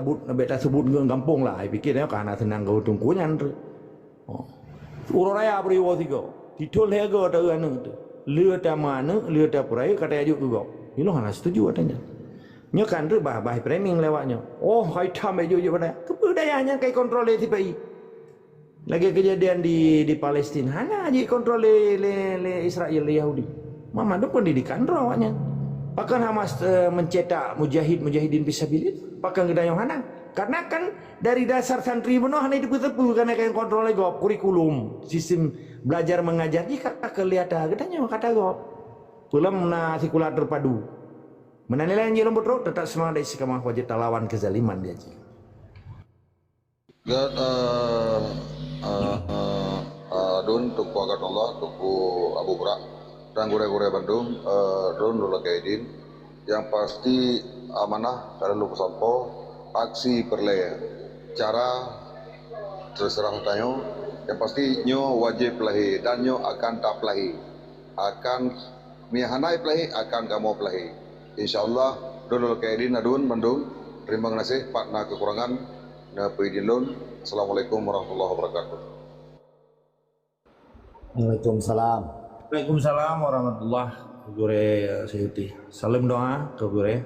Speaker 2: sebut ngeung kampung lah. Ai pikir nya kana senang kau tungkunyan tu. Oh. Uraya beriwo tiga. Tidul hego ta anu tu. Lưa ta mana, lưa ta purai kata ajuk juga. Ini hana setuju katanya. Nya kan tu bah framing lewatnya. Oh, hai tham ajuk pada. Kebudayaannya kai kontrol TPI. Lagi kejadian di Palestina, hana aja kontrol le Israel le Yahudi. Mama tu pendidikan rawatnya. Bahkan Hamas mencetak mujahidin fisabilillah. Bahkan kedayang hana. Karena kan dari dasar santri benar hanya tepu-tepu karena kayak kontrol go kurikulum sistem belajar mengajar jika kelihatan katanya kata go pulang na sekular terpadu menilai yang jelom betul tetap semangat dari sekamah wajib lawan kezaliman dia ji.
Speaker 4: Dan Dun tuku Allah tuku Abu Burak dan gure-gure Bandung Dun Lula Kaidin yang pasti amanah karena lu sampo aksi perlaya cara terserah tanya yang pasti nyo wajib pelahi dan nyo akan tak pelahi akan mihanai pelahi akan kamu pelahi insyaallah Dun Kaidin adun Bandung terima kasih Pak na kekurangan na peidin lun. Assalamualaikum warahmatullahi wabarakatuh.
Speaker 3: Waalaikumsalam.
Speaker 2: Waalaikumsalam warahmatullahi wabarakatuh. Sayuti salam doa ke gure.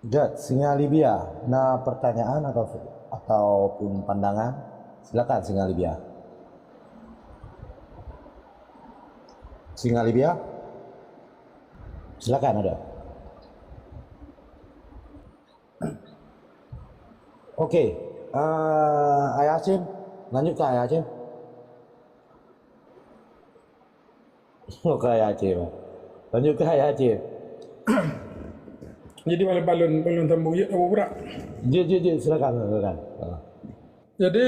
Speaker 3: Jad, Singa Libya, na pertanyaan ataupun pandangan, silakan Singa Libya. Singa Libya, silakan ada. Oke, Ayah Acim, lanjut ke Ayah Acim. Ke Ayah Acim, lanjut ke Ayah Acim.
Speaker 1: Jadi malah balon tambung ya Abu Burak.
Speaker 3: Silakan.
Speaker 1: Jadi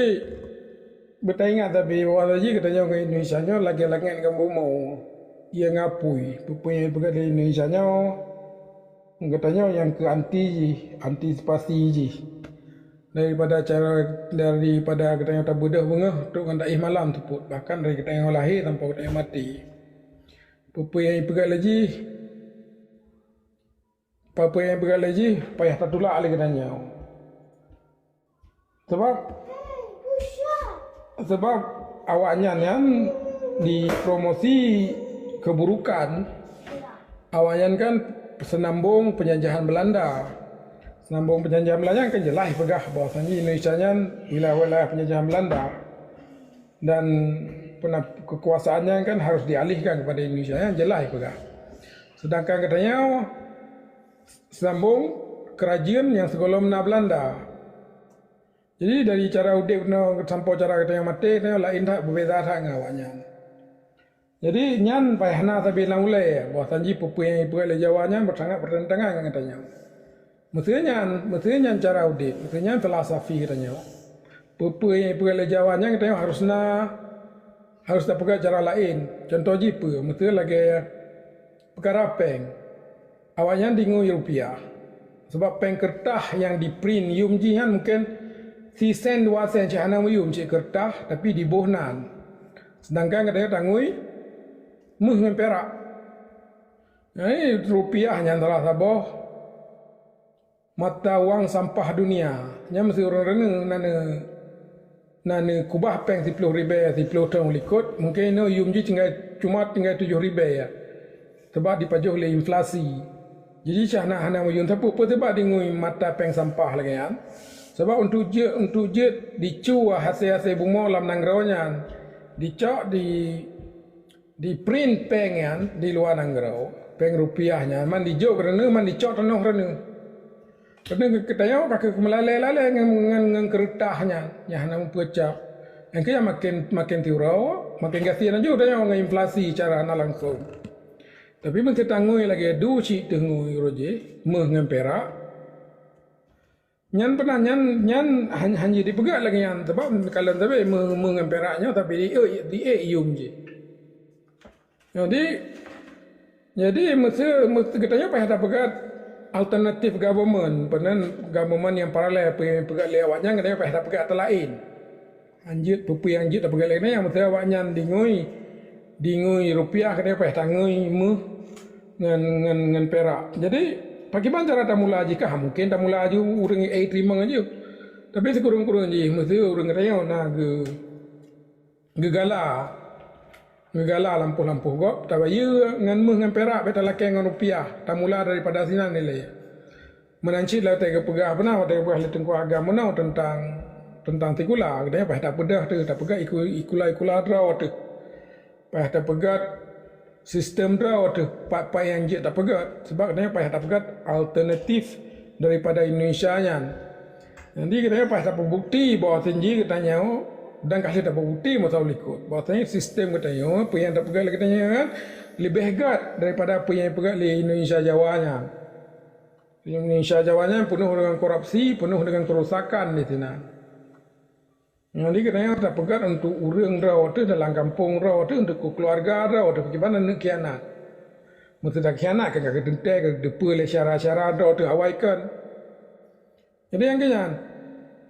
Speaker 1: bertanya tapi awal lagi katanya ke Indonesia nya lagi-lagi kamu mau ia ngapui punya pegat di Indonesia nya katanya yang ke antisipasi ji daripada katanya tak budak bengah tu kan tak malam tu pun bahkan dari katanya lahir tanpa katanya mati punya pegat lagi apa yang berat lagi payah tertulak lagi katanya sebab awaknya yang dipromosi keburukan awaknya kan senambung penjajahan Belanda kan jelas pegah bahwasanya Indonesia nya wilayah penjajahan Belanda dan kekuasaannya kan harus dialihkan kepada Indonesia yang jelas pegah sedangkan katanya sambung kerajaan yang sebelum Belanda. Jadi dari cara udik sampai cara katanya mati lain tak berbeza tak ngawanya. Jadi nyan payahna tapi lang ulai bahwa sanji pupuai puai Jawanya bersangat bertentangan dengan katanya. Mestinya cara udik, mestinya filosofi katanya. Pupuai Jawanya katanya harus dapat cara lain. Contoh jipa, mesti lagi perkara peng. Awalnya dingu rupiah. Sebab peng kertas yang di print yum jihan mungkin si sen 2 sen cahana yum cik kertas tapi di bohnan. Sedangkan katanya tangui muh dengan perak. Ini rupiah yang telah sabah mata wang sampah dunia. Nya mesti orang rene nane kubah peng 10 ribu 10 tahun likut mungkin no yum ji cuma tinggal 7 ribu ya. Sebab dipajuh oleh inflasi. Jadi syahna hana mayun tapi sebab dingui mata peng sampah lagi kan. Sebab untuk je dicu hasil bunga lam nanggraunya dicok di print peng kan di luar nanggrau peng rupiahnya man dijo kerana man dicok tanah kerana katanya kakek melalai dengan kertasnya yang hana mempecap yang kaya makin tiurau makin kasihan juga dengan inflasi cara hana langsung. Tapi mesti tangui lagi du cik tengui roje mengen perak. Nyan pernah nyan hanya dipegat lagi yang sebab kalau tapi mengen peraknya tapi di yum je. Jadi mesti katanya payah tak pegat alternatif government, government yang paralel pegat lewatnya katanya payah tak pegat lain. Anjit pupu yang anjit tak pegat lain yang mesti awaknya dingui rupiah katanya payah tangui dengan perak. Jadi bagaimana cara tak mula aja kah? Mungkin tak mula aja orang terima aja. Tapi sekurang-kurang je mesti orang katanya nak gegala lampu-lampu kok. Tapi ya ngan perak beta laki ngan rupiah. Tak mula daripada sinan nilai. Menanci lah tega pegah benar tega pegah tengku agama benar tentang tikula. Katanya tak pedah tu, tak pegah ikula draw tu. Tak pegat sistem draw tu pak yang je tak pegat sebab katanya tak pegat alternatif daripada Indonesia nya. Nanti katanya tak bukti bahawa tinggi katanya dan kasih tak bukti masalah ikut. Bahasanya sistem katanya apa yang tak pegat katanya kan lebih hebat daripada apa yang pegat di Indonesia Jawanya. Indonesia Jawanya penuh dengan korupsi, penuh dengan kerusakan di sana. Jadi katanya tak pegat untuk orang raw tu dalam kampung raw tu untuk keluarga raw tu bagaimana nak kianat. Mesti tak kianat kan ke dentai ke depa le syarat-syarat raw tu awaikan. Jadi yang kenyan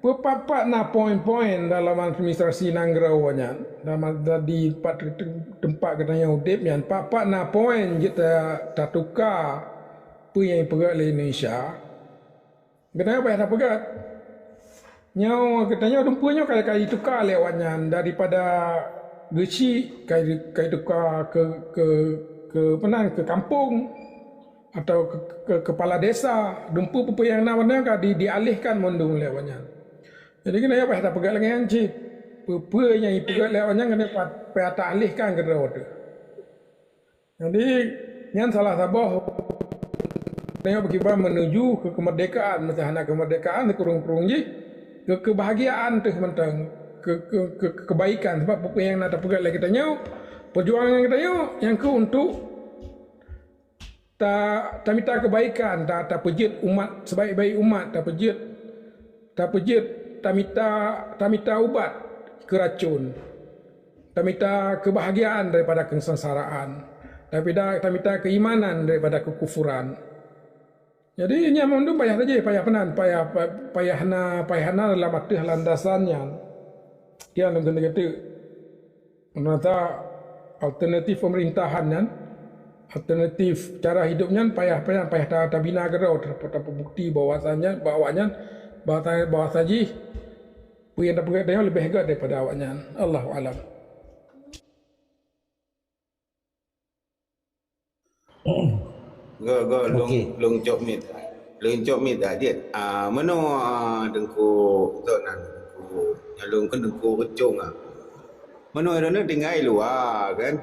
Speaker 1: papat na poin-poin dalam administrasi nangrawanya dalam di tempat katanya udip yang papat na poin kita tak tukar apa yang pegat le Indonesia. Kenapa tak pegat? Nyau katanya rumpanya kali tukar lewatnya daripada geci kali tukar ke kampung atau ke kepala desa dumpu apa yang namanya dialihkan mondong lewatnya. Jadi kena apa tak pegat lagi anci. Apa yang pegat lewatnya kena tak alihkan ke rawat. Jadi yang salah sabah tengok bagaimana menuju ke kemerdekaan, macam kemerdekaan kurung-kurung je ke kebahagiaan tu mentang ke kebaikan sebab apa yang nak pegat lagi tanya perjuangan kita yang ke untuk tak minta kebaikan, tak pejit umat sebaik-baik umat, tak pejit tak minta ubat keracun, tak minta kebahagiaan daripada kesengsaraan, tapi tak minta keimanan daripada kekufuran. Jadi nyaman tu payah saja, payahna dalam arti landasannya. Dia nak kata menata alternatif pemerintahan kan, alternatif cara hidupnya payah tak bina gerau terdapat bukti bahwasanya bahawa saji yang dapat dia lebih hebat daripada awaknya. Allahu alam.
Speaker 6: Long job mit dah dia. Mana dengku zonan dengku nyalung kan dengku kecung ah. Mana ada nak tinggal luar kan?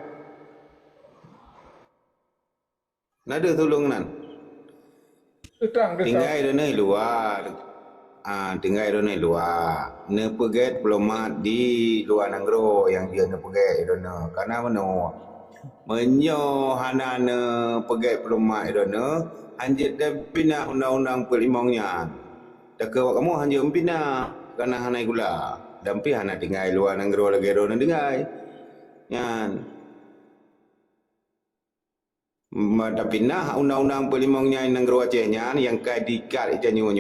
Speaker 6: Nada tolong nan. Tinggal ada luar. Tinggal ada luar. Ne pegat diplomat di luar negara yang dia ne pegat dona. Karena mana menyo hanana pegat diplomat dona anjit dah bina undang-undang perlimangnya. Dak kamu hanya bina karena hanai gula. Dampi hana tinggal luar negara lagi dona tinggal. Yan. Tapi nah undang-undang perlimangnya negara Acehnya yang kai dikat ijanyo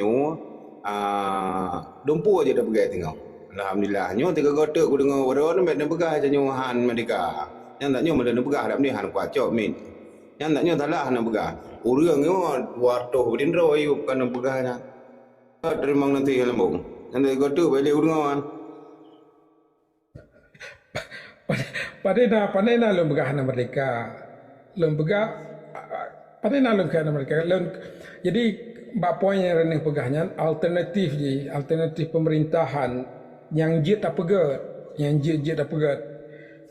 Speaker 6: dompu aja dah pegat tengok. Alhamdulillah nyo tiga gotok ku dengar wadon mek ne pegah janyo han merdeka. Yang tak nyo meden pegah dak ni han kuat cok min. Yang tak nyo talah han pegah. Urang nyo wartoh berindro ayu kan pegahnya. Terima nanti lembung. Nanti gotok balik urang.
Speaker 1: Padena lembegah na merdeka. Lembaga pada nak lengkap mereka. Jadi bab poin yang rendah pegahnya alternatif pemerintahan yang je tak pegat, yang je tak pegat,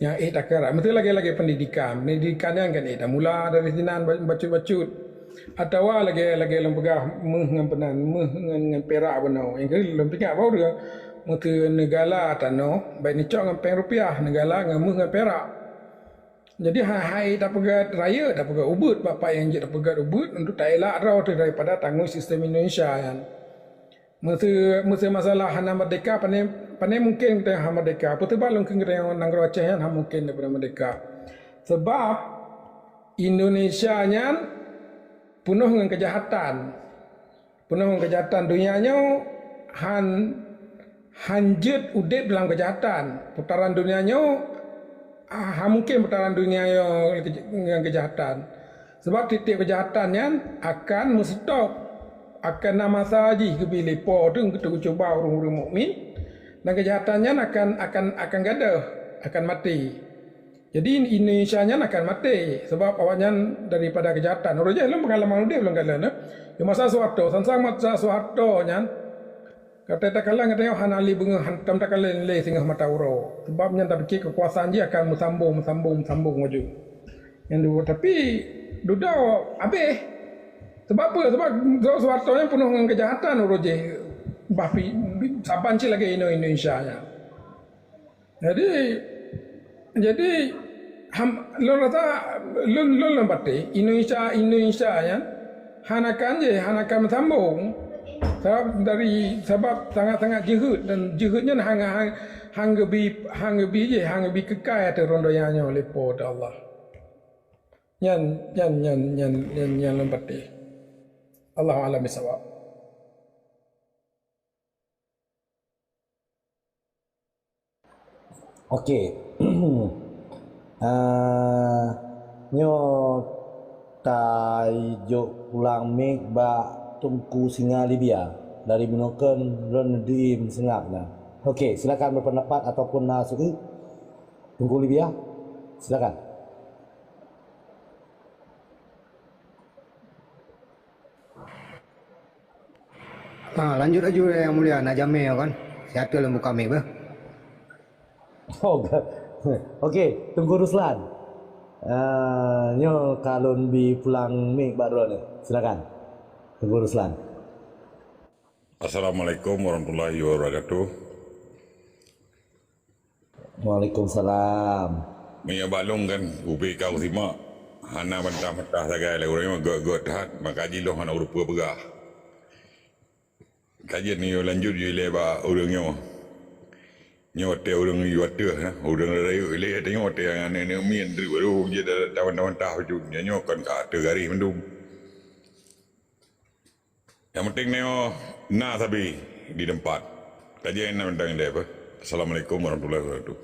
Speaker 1: yang tak kerak. Mesti lagi pendidikan yang kan dah mula dari sinan bacut atau lagi lembaga dengan perak benar. Yang ke lembaga baru dia mesti negara tanah baik ni cok dengan peng rupiah negara dengan perak. Jadi hai tak pegat raya, tak pegat ubud, bapak yang je tak pegat ubud untuk tak elak raw tu daripada tanggung sistem Indonesia kan. Mesti masalah hana merdeka pandai mungkin kita hana merdeka. Petebal mungkin kita yang negara Aceh kan mungkin daripada merdeka. Sebab Indonesia nya penuh dengan kejahatan. Penuh dengan kejahatan dunianya hanjut udip dalam kejahatan. Putaran dunianya mungkin putaran dunia yang kejahatan. Sebab titik kejahatannya akan mustop, akan nama saji ke bila po tu kita cuba orang-orang mukmin, dan kejahatannya akan gadah, akan mati. Jadi Indonesia-nya akan mati sebab awaknya daripada kejahatan. Orang je belum pengalaman dia belum kala nah. Di masa Soeharto, sama masa Soeharto nya kata tak kala kata Han Ali bunga hantam tak kala le singah mata uro. Sebabnya tak fikir kekuasaan dia akan sambung maju. Yang dua tapi duda habis. Sebab apa? Sebab Soeharto yang penuh dengan kejahatan orang je. Bapi saban cik lagi Indonesia-nya. Jadi lo rasa lo lembati Indonesia ya hanakan sambung sebab sangat jihad dan jihadnya hang gebi kekal atau rondoyannya oleh pada Allah. Yang lembati. Allah alam bisawab.
Speaker 3: Okey. Nyo tajuk ulang mik ba tungku singa Libya dari Bunoken Rondim Sengapna. Okey, silakan berpendapat ataupun nasuki tungku Libya. Silakan.
Speaker 7: Lanjut aja yang mulia nak jamin kan. Siapa lembu kami bah?
Speaker 3: Oh, okey, Tunggu Ruslan. Nyo kalon bi pulang mik baru ni. Silakan. Tunggu Ruslan.
Speaker 8: Assalamualaikum warahmatullahi wabarakatuh.
Speaker 3: Waalaikumsalam.
Speaker 8: Minyak balong kan ubi kau simak. Hana mentah-mentah sagai lah orang yang got hat maka jiloh hana urupa begah. Kajian ni lanjut je leba orangnya. Nyote orang yuata nah orang rayu ile tengok te yang ane mien dri baru je tawan-tawan tahu juga nyokan ka tegari mendung. Yang penting neo na sabi di tempat. Kajian na mentang dia apa. Assalamualaikum warahmatullahi wabarakatuh.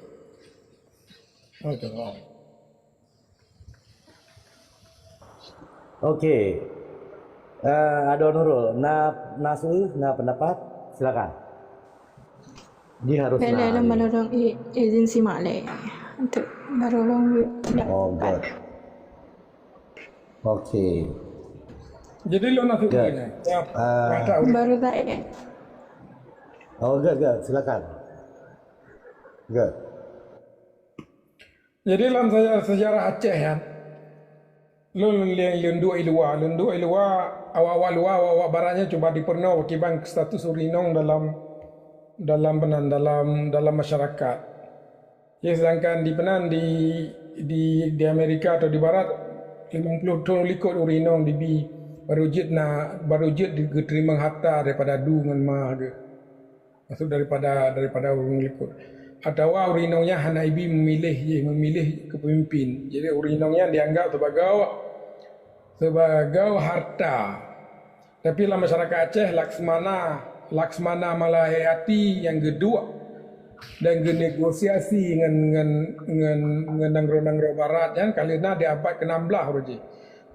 Speaker 3: Okey. Ada Nurul, nasu, pendapat, silakan. Dia harus
Speaker 9: Bila orang izin simak le untuk baru orang
Speaker 3: Oh, good. Okey.
Speaker 1: Jadi lo nak
Speaker 3: Good.
Speaker 9: baru tak
Speaker 3: Oh, good. Silakan. Good.
Speaker 1: Jadi dalam sejarah Aceh ya, lunduk ilua awal baratnya coba diperno wakiban status urinong dalam masyarakat. Ya, sedangkan di Amerika atau di Barat 50 tahun likut urinong baru jid diterima harta daripada du dengan ma ke. Maksud daripada orang likut. Atau urinongnya hana ibi memilih kepemimpin. Jadi urinongnya dianggap sebagai harta. Tapi dalam masyarakat Aceh Laksmana Malahayati yang kedua dan negosiasi dengan Nangro Barat kan kalina di abad ke-16 roji.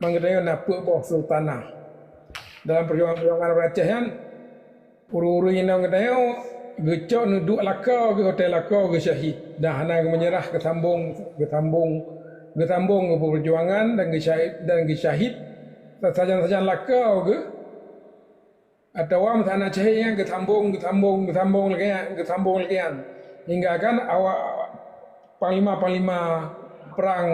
Speaker 1: Mengenai napuk bawah sultanah. Dalam perjuangan Aceh kan uru-uru yang katanya gecok nuduk lakau ke hotel lakau ke syahid. Dah hana menyerah kesambung ke perjuangan dan ke syahid saja lakau ke atau am tanah Aceh yang kesambung lagi hingga kan awak panglima perang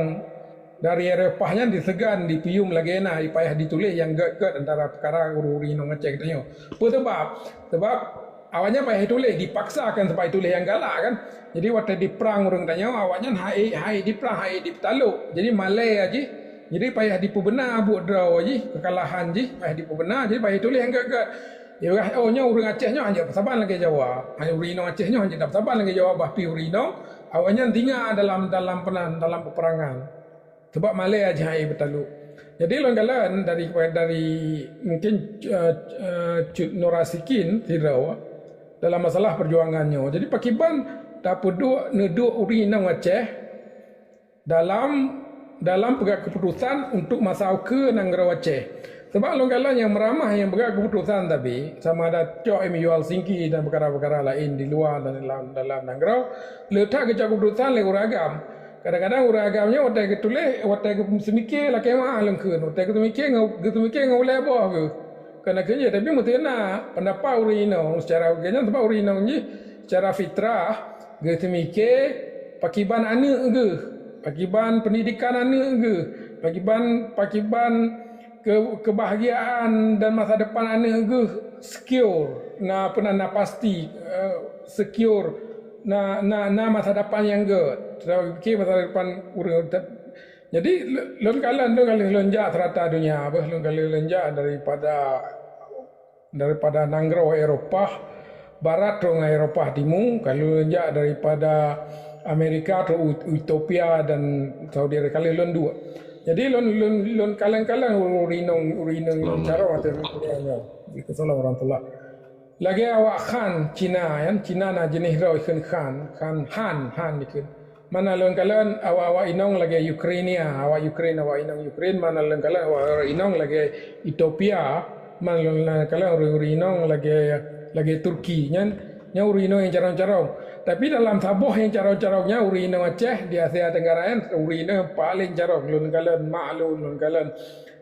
Speaker 1: dari Eropahnya disegan dipium lagi nah dipayah ditulis yang get antara perkara uri-uri nong Aceh katanya. Sebab awalnya payah tulis dipaksakan supaya tulis yang galak kan. Jadi waktu di perang orang tanya awaknya hai di perang hai di petaluk. Jadi Malay aja. Jadi payah dipubenar buat draw aja kekalahan je payah dipubenar jadi payah tulis yang get. Ya nya orang Acehnya hanya saban lagi Jawa. Hanya uri nong Acehnya hanya dapat saban lagi Jawa bahpi uri nong awalnya tinggal dalam peperangan. Sebab Malay aja hai betaluk. Jadi langgalan dari mungkin Cut Norasikin Tirau dalam masalah perjuangannya. Jadi Pakiban tak peduk neduk uri nang Aceh dalam dalam pegang keputusan untuk masau ke Nanggara Aceh. Sebab long-kalan yang meramah yang pegang keputusan tapi sama ada Cok MU Helsinki dan perkara-perkara lain di luar dan dalam Nanggara letak ke keputusan le uragam. Kadang-kadang uragamnya watai ketuleh watai ke semikir lah kemah lengkeun watai ke semikir ngau leboh ke. Karena kerja tapi mesti nak pendapat urino secara urgenya sebab urino ni secara fitrah ge semikir pakiban anak ke. Pakiban pendidikan anak ke. Pakiban kebahagiaan dan masa depan anak ke secure na pernah pasti secure na masa depan yang good fikir masa depan urang jadi lon kalan lonjak serata dunia apa lon kali lonjak daripada Nanggara Eropah barat ke Eropah timur kalau lonjak daripada Amerika ke Utopia dan Saudi Arabia kali lon dua. Jadi lon kalang-kalang urinong cara atau Assalamualaikum warahmatullahi. Lagi awak Khan Cina kan Cina na jenis rau ikan Han ikan. Mana lon kalang awak inong lagi Ukraina, awak inong Ukraine mana lon kalang awak inong lagi Ethiopia, mana lon kalang inong lagi Turki nya urinong yang carong-carong. Tapi dalam sabuh yang carong-carongnya urino Aceh di Asia Tenggara yang urino paling carong lun galan maklun lun galan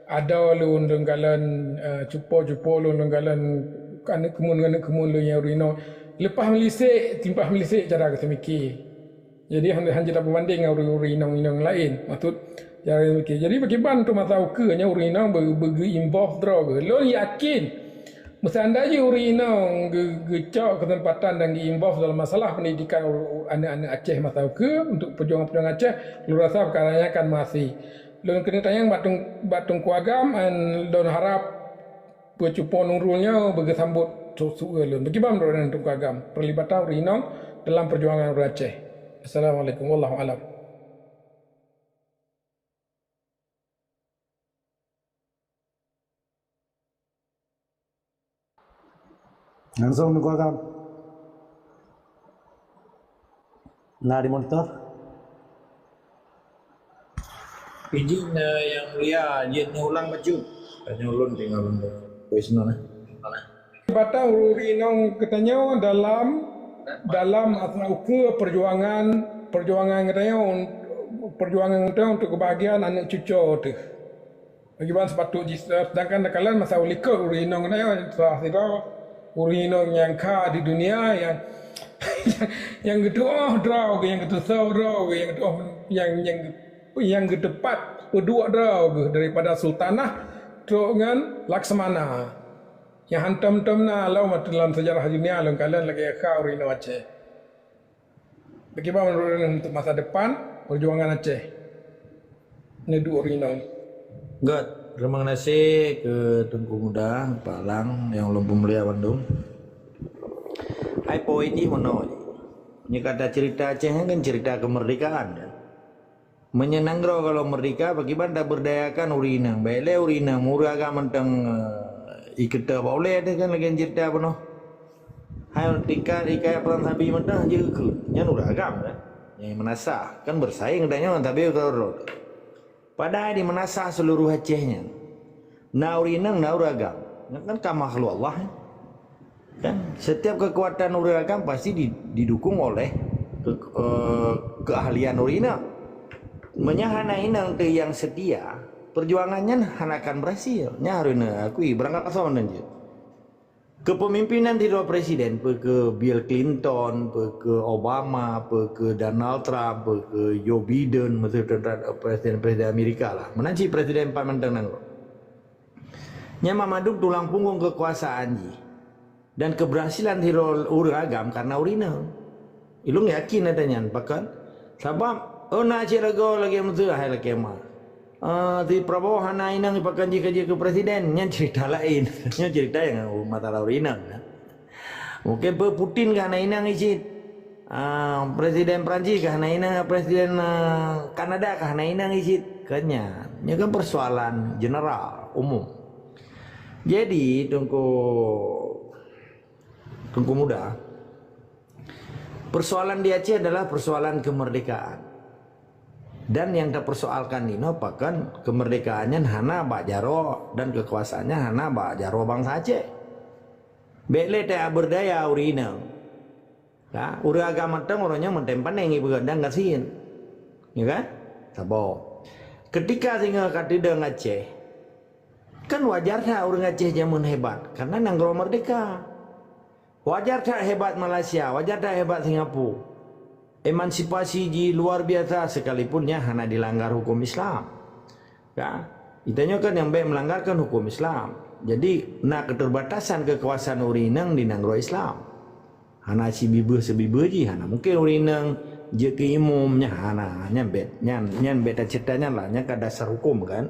Speaker 1: ada lun galan cupo lun galan kanek kemun lun yang urino lepas timpah melisik cara kesemiki. Jadi hanya dapat banding urino lain maksud cara kesemiki. Jadi bagi bantu masa uke nya urino bagi involve draw lun yakin Musanda je urino gecok kesempatan dan involve dalam masalah pendidikan anak-anak Aceh masa ke untuk perjuangan-perjuangan Aceh lu rasa perkaranya akan masih lu kena tayang batung kuagam dan harap pecupo nurulnya bagi sambut susu lu bagaimana orang untuk kuagam perlibatan urino dalam perjuangan Aceh. Assalamualaikum wallahu alam.
Speaker 3: Langsung nunggu agam. Nah di monitor.
Speaker 2: Izin yang mulia, izin ulang maju. Tanya ulun tinggal untuk voice note.
Speaker 1: Bata urinong katanya dalam ke perjuangan katanya untuk kebahagiaan anak cucu tu. Bagaimana sepatutnya sedangkan kalian masa ulika urinong katanya sahaja urinong yang ka di dunia yang kedua draw yang kedua draw yang kedepat kedua draw daripada sultanah dengan Laksamana yang hantam-tamna lau dalam sejarah dunia lang kalian lagi ka urinong Aceh. Bagaimana untuk masa depan perjuangan Aceh? Nedu urinong.
Speaker 2: Good. Terima kasih ke Tengku Muda, Pak Lang yang Lumpur Mulia Bandung. Hai poin ini mana? Ini kata cerita Aceh kan cerita kemerdekaan kan. Menyenang kalau merdeka bagaimana berdayakan urinang. Baiklah urinang murah mentang ikut boleh ada kan lagi cerita apa no? Hai tika perang sabi mentang je ke. Yang uragam kan. Yang menasah kan bersaing katanya tapi kalau padahal di menasah seluruh Acehnya. Naurinang nauragam. Kan makhluk Allah. Kan setiap kekuatan uragam pasti didukung oleh keahlian urina. Menyahana inang te yang setia, perjuangannya akan berhasil. Nya haruna akui berangkat asal dan je. Kepemimpinan di luar presiden, ke Bill Clinton, ke Obama, ke Donald Trump, ke Joe Biden, presiden Amerika lah. Menanci presiden Pamantang Nangro. Nyama maduk tulang punggung kekuasaan ji. Dan keberhasilan hero uragam karena urina. Ilung yakin adanya bahkan sebab na cirago lagi mesti hai lagi mah. Di Prabowo hana inang ipakan jika ke presiden nya cerita lain nya cerita yang masalah inang mungkin Putin karena inang izin presiden Prancis karena inang presiden Kanada karena inang izin kanya nya kan persoalan general umum jadi tunggu muda persoalan di Aceh adalah persoalan kemerdekaan Dan yang terpersoalkan ini pakan kemerdekaannya hana Bak Jaro dan kekuasaannya hana Bak Jaro bangsa Aceh. Bele tak berdaya urina. Ya, uri agama teng orangnya mentempan yang ibu gandang kasihin. Ya kan? Sabo. Ketika tinggal katidang Aceh, kan wajar tak orang Aceh zaman hebat karena nanggro merdeka. Wajar tak hebat Malaysia, wajar tak hebat Singapura. Emansipasi di luar biasa sekalipun ya hana dilanggar hukum Islam. Ya, itanya kan yang baik melanggarkan hukum Islam. Jadi nak keterbatasan kekuasaan urinang di nanggro Islam. Hana si bibe sebibe ji hana mungkin urinang je ke imumnya hana nyambet nyan beta ceritanya lah nya ka dasar hukum kan.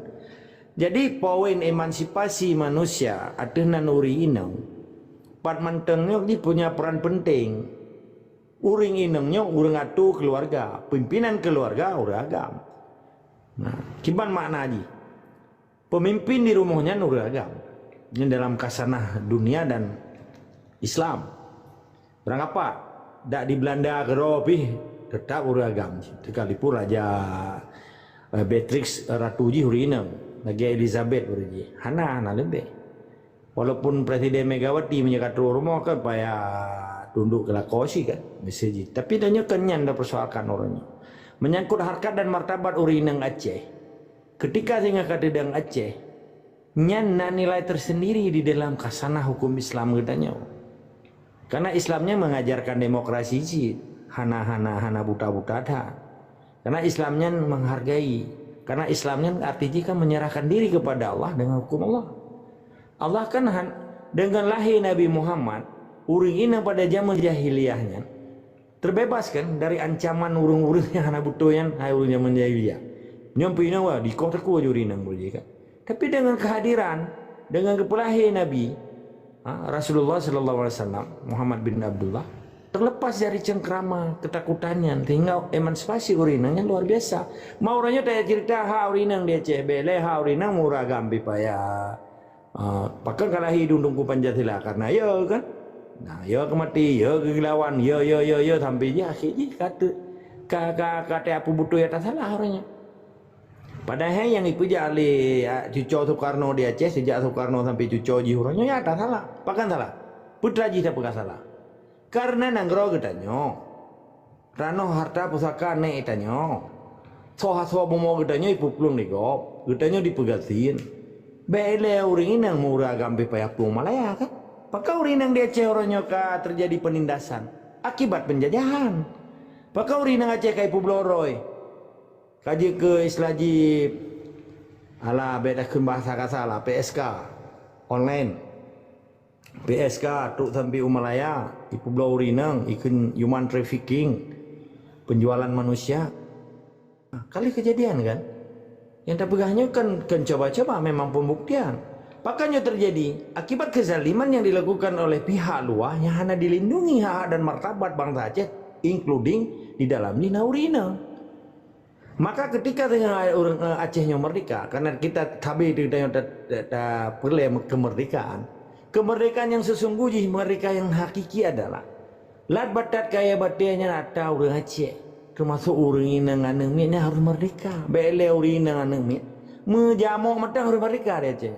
Speaker 2: Jadi poin emansipasi manusia atenan urinang pat mantengnya dia punya peran penting. Uring inengnya urang atu keluarga, pimpinan keluarga urang agam. Nah, kiban makna aji. Pemimpin di rumahnya urang agam. Ini dalam kasanah dunia dan Islam. Berang apa? Dak di Belanda keropi tetap urang agam. Sekalipun Raja Beatrix Ratuji urineng, lagi Elizabeth urinji. Hana lebih. Walaupun Presiden Megawati menyekat rumah kan payah tunduk ke lakosi kan meseji, tapi danya kenyan dah persoalkan orangnya menyangkut harkat dan martabat urinang Aceh. Ketika singa kadedang Aceh nyan nilai tersendiri di dalam kasanah hukum Islam katanya, karena Islamnya mengajarkan demokrasi sih hana buta dah, karena Islamnya menghargai, karena Islamnya artinya kan menyerahkan diri kepada Allah dengan hukum Allah. Allah kan dengan lahir Nabi Muhammad uring ini pada zaman jahiliyahnya terbebaskan dari ancaman urung-urung yang hana butoyan hai urung zaman jahiliyah. Nyampe ina wa di kota ku urinang boleh kan. Tapi dengan kehadiran dengan kepelahi Nabi Rasulullah sallallahu alaihi wasallam Muhammad bin Abdullah terlepas dari cengkrama ketakutannya tinggal emansipasi urinangnya luar biasa. Mau orangnya tanya cerita ha urinang dia Aceh bele ha urinang murah gambi paya. Pakai kalahi dundungku Pancasila karena ya kan. Nah, ya kemati, ya kegilawan, ya sampai je akhirnya kata apa butuh ya tak salah orangnya. Padahal yang ikut je alih cucu Soekarno di Aceh sejak Soekarno sampai cucu ji orangnya ya tak salah, pakan salah. Putra ji tak pakai salah. Karena nanggro getanyo, rano harta pusaka ne itanyo, soha bomo getanyo ipu plung digop, getanyo dipegatin. Bele uring inang murah gambe payak plung Malaya kan. Maka urinang di Aceh orangnya terjadi penindasan akibat penjajahan. Maka urinang Aceh kai publoroy. Kaji ke islaji ala beda ke bahasa kasala PSK online. PSK tuk sampai Umalaya ipu blau urinang ikun human trafficking penjualan manusia. Nah, kali kejadian kan. Yang terpegahnya kan coba-coba memang pembuktian. Makanya terjadi akibat kezaliman yang dilakukan oleh pihak luar yang hanya dilindungi hak dan martabat bangsa Aceh, including di dalam Nina Urina. Maka ketika orang Acehnya merdeka, karena kita tabi perlu kemerdekaan yang sesungguhnya, merdeka yang hakiki adalah lat batat kaya batianya nata orang Aceh, termasuk orang inang anengnya harus merdeka. Bele orang inang anengnya, menjamuk mata harus merdeka di Aceh.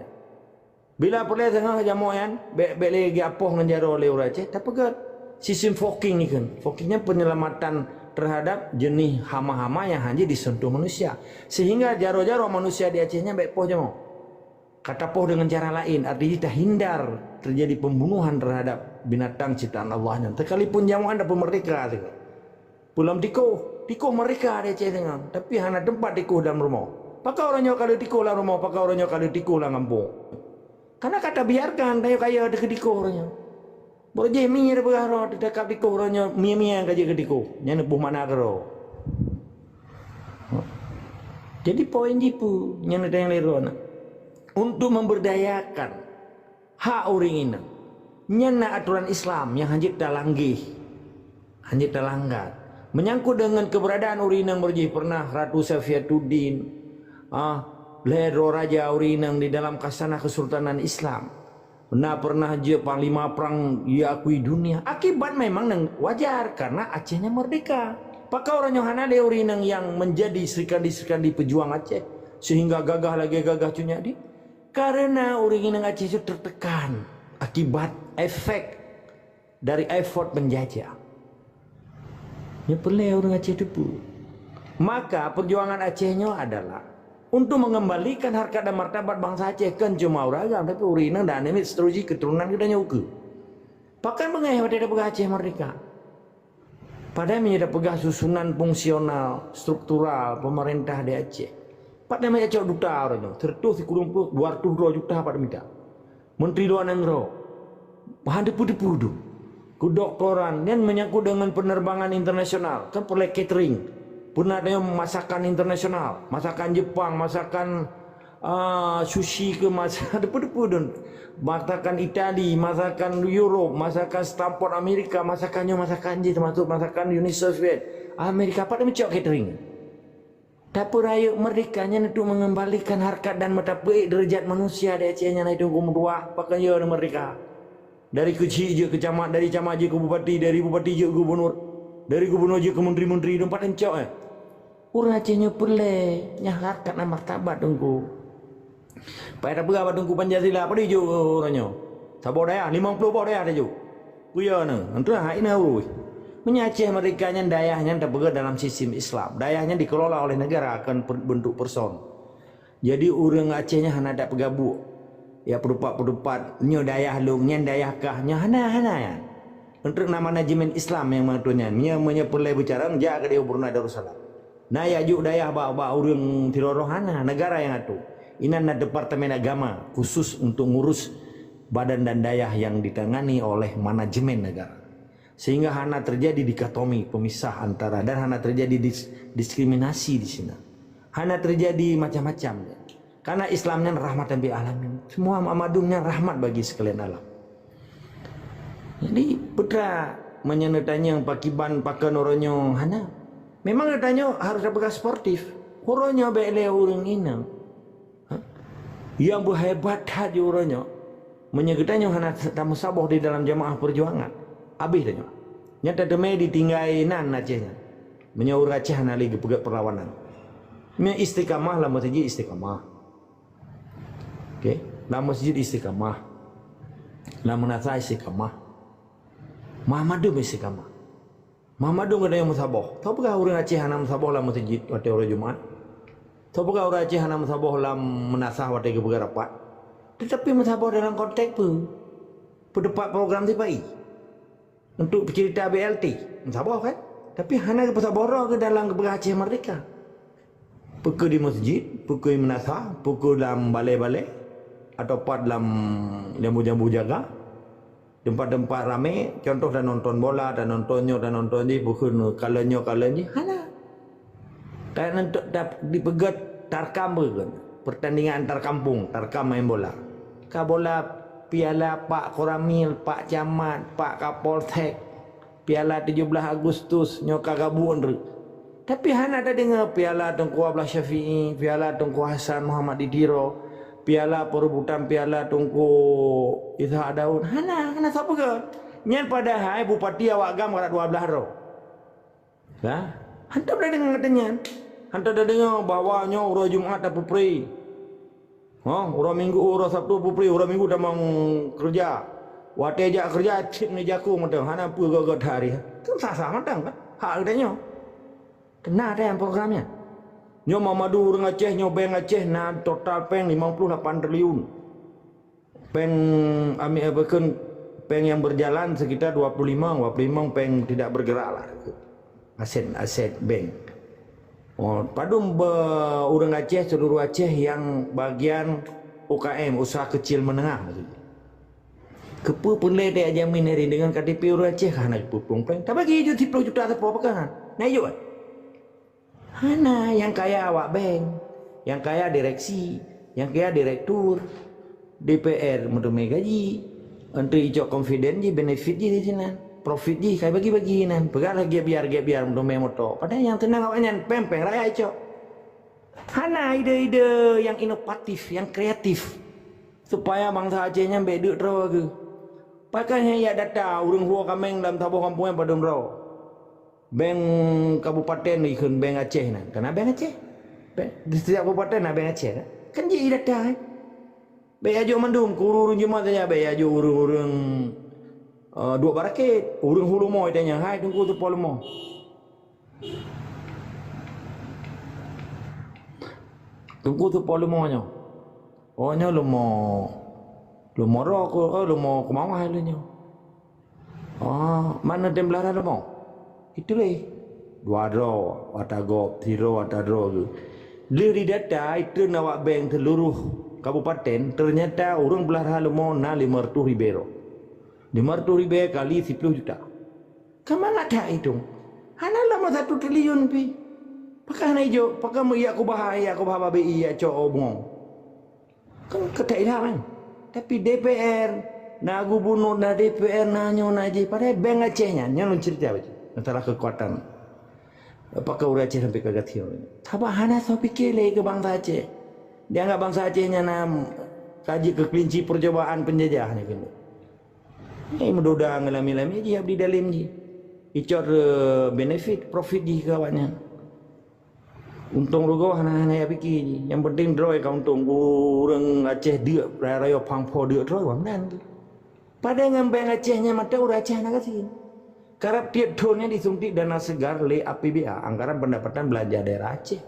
Speaker 2: Bila perlu tengah jamuan, beli gapoh ngenjaro oleh orang Aceh, tapi kan sistem foking ni kan, fokingnya penyelamatan terhadap jenis hama-hama yang hanya disentuh manusia, sehingga jaro-jaro manusia di Acehnya baik poh jamu, kata poh dengan cara lain, artinya terhindar terjadi pembunuhan terhadap binatang ciptaan Allahnya. Sekalipun jamu anda pemerdeka, pulang tikuh mereka di Aceh dengan, tapi hanya tempat tikuh dalam rumah. Pakai orangnya kalau tikuh dalam rumah, pakai orangnya kalau tikuh dalam kampung. Karena kata biarkan kaya ada kediko orangnya. Boleh je mi ada beraro dekat diko orangnya mia kaje kediko. Nya nebuh mana kero. Jadi poin jipu nya ada yang lerona. Untuk memberdayakan hak orang ini. Nya aturan Islam yang hanjit dalanggih. Hanjit dalanggar. Menyangkut dengan keberadaan urinang berjih pernah Ratu Safiatuddin Lero Raja Urinang di dalam kasanah Kesultanan Islam. Pernah je panglima perang diakui dunia. Akibat memang wajar karena Acehnya merdeka. Pakai orang Yohana dia orang yang menjadi serikandi pejuang Aceh sehingga gagah lagi gagah cunya di. Karena orang yang Aceh itu tertekan akibat efek dari effort penjajah. Ya pelai orang Aceh itu. Maka perjuangan Acehnya adalah untuk mengembalikan harkat dan martabat bangsa Aceh kan cuma orang tapi orang dan ini seterusnya keturunan kita nyuku. Pakai mengayah pada pegah Aceh merdeka. Padahal menjadi pegah susunan fungsional struktural pemerintah di Aceh. Padahal menjadi duta orangnya. Tertus kurung 200 juta pada minta. Menteri luar negeri. Bahan depu-depu. Kedoktoran dan menyangkut dengan penerbangan internasional. Kan perlu catering. Pernah ada masakan internasional. Masakan Jepang, masakan sushi ke masakan depu-depu dan masakan Itali, masakan Europe, masakan Stanford Amerika, masakannya masakan je termasuk masakan Uni Soviet Amerika. Pada macam catering. Dapur raya merdekanya untuk mengembalikan harkat dan martabat derajat manusia di Acehnya itu kumdua pakai ya merdeka. Dari kecil je ke camat, dari camat je ke bupati, dari bupati je ke gubernur, dari gubernur je ke menteri-menteri dan pada macam orang Acehnya pelai nya harkat dan martabat tunggu. Pada berapa tunggu Pancasila apa dia orangnya? Sabar daya 50 bawa daya dia. Puya ne, antara hai na urus. Menyaceh mereka nya dayahnya tak bergerak dalam sistem Islam. Dayahnya dikelola oleh negara akan bentuk person. Jadi orang Acehnya hana tak pegabuk. Ya perupat nyo dayah lu nya dayah kah nya hana ya. Untuk nama manajemen Islam yang mengaturnya nya menyepelai bicara jaga dia Brunei Darussalam. Nah ya juk dayah ba orang tirorohana negara yang atur. Ini adalah Departemen Agama khusus untuk ngurus badan dan dayah yang ditangani oleh manajemen negara. Sehingga hana terjadi dikotomi pemisah antara dan hana terjadi diskriminasi di sini. Hana terjadi macam-macam. Karena Islamnya rahmatan bil alamin. Semua Muhammadumnya rahmat bagi sekalian alam. Jadi putra menyenetanya pakiban pakai noronyo hana. Memang katanya harus dapat sportif. Horonya bele orang ini. Yang berhebat haji orangnya menyegedanya hana tamu saboh di dalam jamaah perjuangan habis tanya nyata demi ditinggainan Acehnya menyaur Aceh hana lagi pegat perlawanan nya istiqamah lah masjid istiqamah lah masjid istiqamah lah menasa istiqamah Muhammadum istiqamah Muhammadum ada yang musaboh tahu bukan orang Aceh hana musaboh lah masjid waktu orang Jumat. Tahu bukan orang Aceh hana musaboh dalam menasah waktu ke rapat. Tetapi musaboh dalam konteks pendapat program TPI. Untuk cerita BLT. Musaboh kan? Tapi hana musaboh ke dalam kebelah Aceh Merdeka. Pukul di masjid, pukul di menasah, pukul dalam balai-balai. Atau part dalam jambu-jambu jaga. Tempat-tempat ramai. Contoh dan nonton bola, dan nontonnya, dan nonton ni. Pukul kalanya. Hana. Dan dipegat tarkam kan pertandingan antar kampung tarkam main bola ka bola piala Pak Koramil Pak Camat Pak Kapolsek piala 17 Agustus nyoka gabun tapi hana ada dengar piala Tengku Abdullah Syafi'i piala Tengku Hasan Muhammad Didiro piala perebutan piala Tengku Ishak Daud hana siapa ke nyen pada hai bupati awak gam kada 12 ro ha hantar dah dengar katanya hantar dah dengar bawanya orang Jumat apa pray. Orang Minggu, orang Sabtu apa pray, orang Minggu dah mau kerja. Waktu ajak kerja cip ni jaku macam hana apa gagat hari. Tu sah-sah macam kan. Hak katanya. Kena ada yang programnya. Nyo Mamadu orang Aceh, nyo bank Aceh na total peng 58 triliun. Peng ambil apa kan peng yang berjalan sekitar 25 peng tidak bergerak lah. Aset bank. Padum orang Aceh seluruh Aceh yang bagian UKM usaha kecil menengah maksudnya. Kepu pun le dia jamin hari dengan KTP orang Aceh kan nak pupung peng. Tak bagi je 10 juta apa kan. Naik juga. Hana yang kaya awak bank, yang kaya direksi, yang kaya direktur, DPR menurut gaji, untuk ijok confident je benefit je di sini. Profit je kai bagi-bagi nan pegat lagi biar untuk main motor padahal yang tenang awaknya pempeng raya cok hana ide-ide yang inovatif yang kreatif supaya bangsa Acehnya beduk terus ke pakainya ya data urang huo kameng dalam tabuh kampung yang padum ro Bank kabupaten ikut bank Aceh nah. Karena bank Aceh. Di setiap kabupaten ada bank Aceh. Kan jadi data. Bank ajo mandum kurung jemaah tanya bank ajo urung dua baraket, urung hulu moy tanya, hai tunggu tu pol mo. Tunggu tu pol mo nyo. Oh nyo lu mo rokok, lu mo kemawah lu nyo. Oh, mana dem belara lu mo? Itu leh. Dua ro, watagop, tiro, watadro tu. Dari data itu nawak bank seluruh kabupaten ternyata orang belara lu mo na 500 ribu. 500 ribu kali 10 juta. Kemana tak hitung? Hana lama 1 triliun pi. Pakai hana hijau, pakai iya aku bahaya BI ya cowok bong. Kan ketaidaman. Tapi DPR, na gubernur na DPR nanyo naji pada bank Acehnya, nyo cerita baca. Antara kekuatan. Apakah orang Aceh sampai kagak tiap? Tapi hana so pikir lagi ke bangsa Aceh. Dia anggap bangsa Acehnya nam kaji ke kelinci percobaan penjajah ni kan. Mendoda ngelami-lami je abdi dalim je. Icor benefit, profit je kawannya. Untung rugo hana ya pikir je. Yang penting droy ka untung orang Aceh dia raya pangpo dia droy wamnan tu. Pada ngembang Acehnya mata orang Aceh nak kasih. Karena tiap tahunnya disuntik dana segar le APBA, anggaran pendapatan belanja daerah Aceh.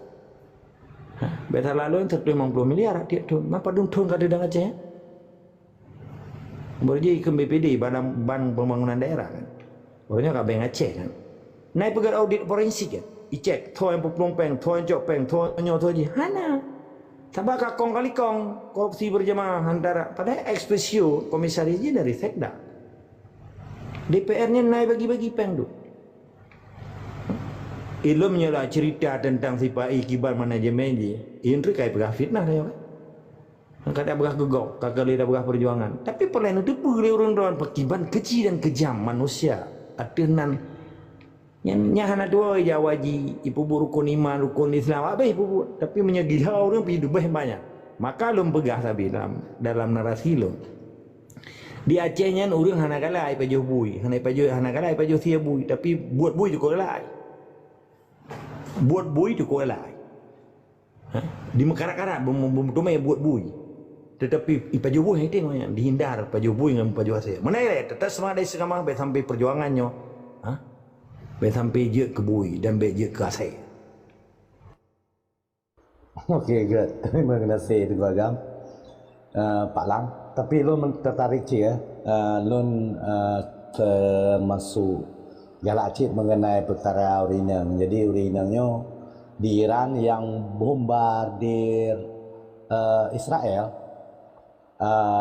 Speaker 2: Betul lalu yang 150 miliar tiap tahun. Mapa dong tahun kada dana Aceh? Baru je ke BPD, Badan Pembangunan Daerah kan. Barunya kat Bank Aceh kan. Naik pegat audit forensik kan. Icek, thoi yang Pelumpang, thoi yang Cokpeng, thoi yang thoi je. Hana. Sabah kakong kali kong, korupsi berjamaah antara. Padahal ekspresio komisaris je dari Sekda. DPR-nya naik bagi-bagi peng tu. Ilmunya lah cerita tentang si Pak Iqbal manajemen je. Ini kaya pegah fitnah dia kan. Kata berah gegok, kakak lidah berah perjuangan. Tapi perlahan itu boleh orang-orang pekiban keji dan kejam manusia. Atenan nyahana dua jawaji ibu bu rukun iman rukun Islam apa ibu bu tapi menyegila orang hidup banyak. Maka lom pegah sabi dalam narasi lom. Di Acehnya orang hana kala ai pajo bui, hana kala ai pajo sia bui, tapi buat bui juga lai. Buat bui juga lai. Di Mekarak-karak domai buat bui. Tetapi pajo bui itu namanya dihindar pajo bui dengan pajo hasil. Mana ya tetap semangat dari sekamang sampai perjuangannya. Sampai je ke bui dan je ke hasil.
Speaker 3: Okey, good. Terima kasih Tuan Agam. Pak Lang. Tapi Lun tertarik je ya. Lun termasuk galak cik mengenai perkara urinang. Jadi urinangnya di Iran yang bombardir Israel.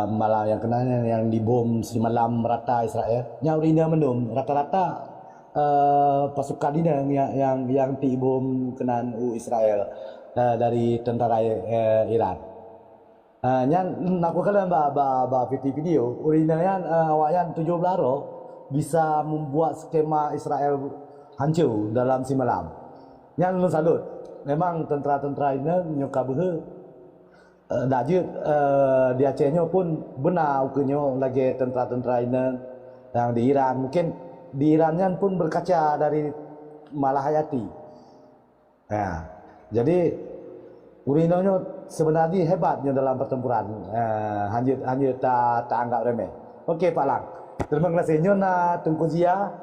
Speaker 3: Malah yang kenanya yang dibom semalam rata Israel. Yang urinang mendum rata-rata pasukan ini yang dibom kenan Israel dari tentara Iran. Yang nak kala ba video urinanya awayan 17 ro bisa membuat skema Israel hancur dalam semalam. Yang lu salut. Memang tentara-tentara ini nyoka behe dajut di Acehnya pun benar ukurnya lagi tentara-tentara ini yang di Iran. Mungkin di Irannya pun berkaca dari Malahayati. Ya. Jadi urinanya sebenarnya hebatnya dalam pertempuran. Hanya tak anggap remeh. Okey Pak Lang. Terima kasih Nyona Tungku Zia.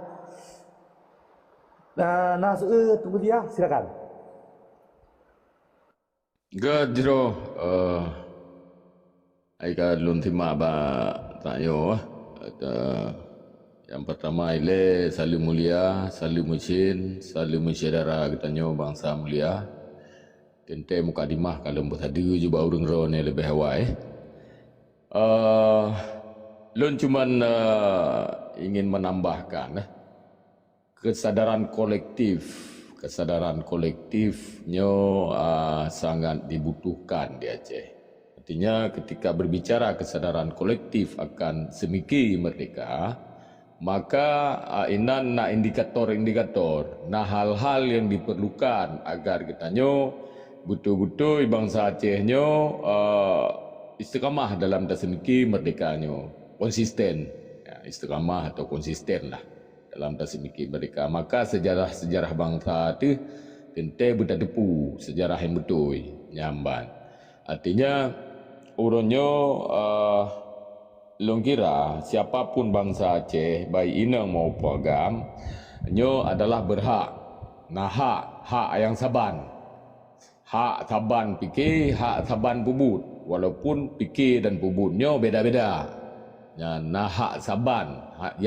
Speaker 3: Tungku Zia silakan.
Speaker 10: Gadro aika lun thima ba tayo yang pertama ile salim mulia, salim mucin, salim musyawarah katanya bangsa mulia. Tente mukadimah kalau bertadu juga urang ro ni lebih hawai. Lun cuman ingin menambahkan kesadaran kolektifnya sangat dibutuhkan di Aceh. Artinya ketika berbicara kesadaran kolektif akan semiki merdeka, maka inan na indikator-indikator, na hal-hal yang diperlukan agar kitanya betul-betul bangsa Acehnya istiqamah dalam semiki merdekanya, konsisten, ya, istiqamah atau konsisten lah dalam tasik mikir mereka. Maka sejarah-sejarah bangsa tu tentu berdepu sejarah yang betul nyamban. Artinya urunyo long kira siapapun bangsa Aceh baik inang maupun agam nyo adalah berhak nah hak yang saban. Hak saban fikir, hak saban pubut. Walaupun fikir dan pubutnya beda-beda. Ya, nah hak saban, hak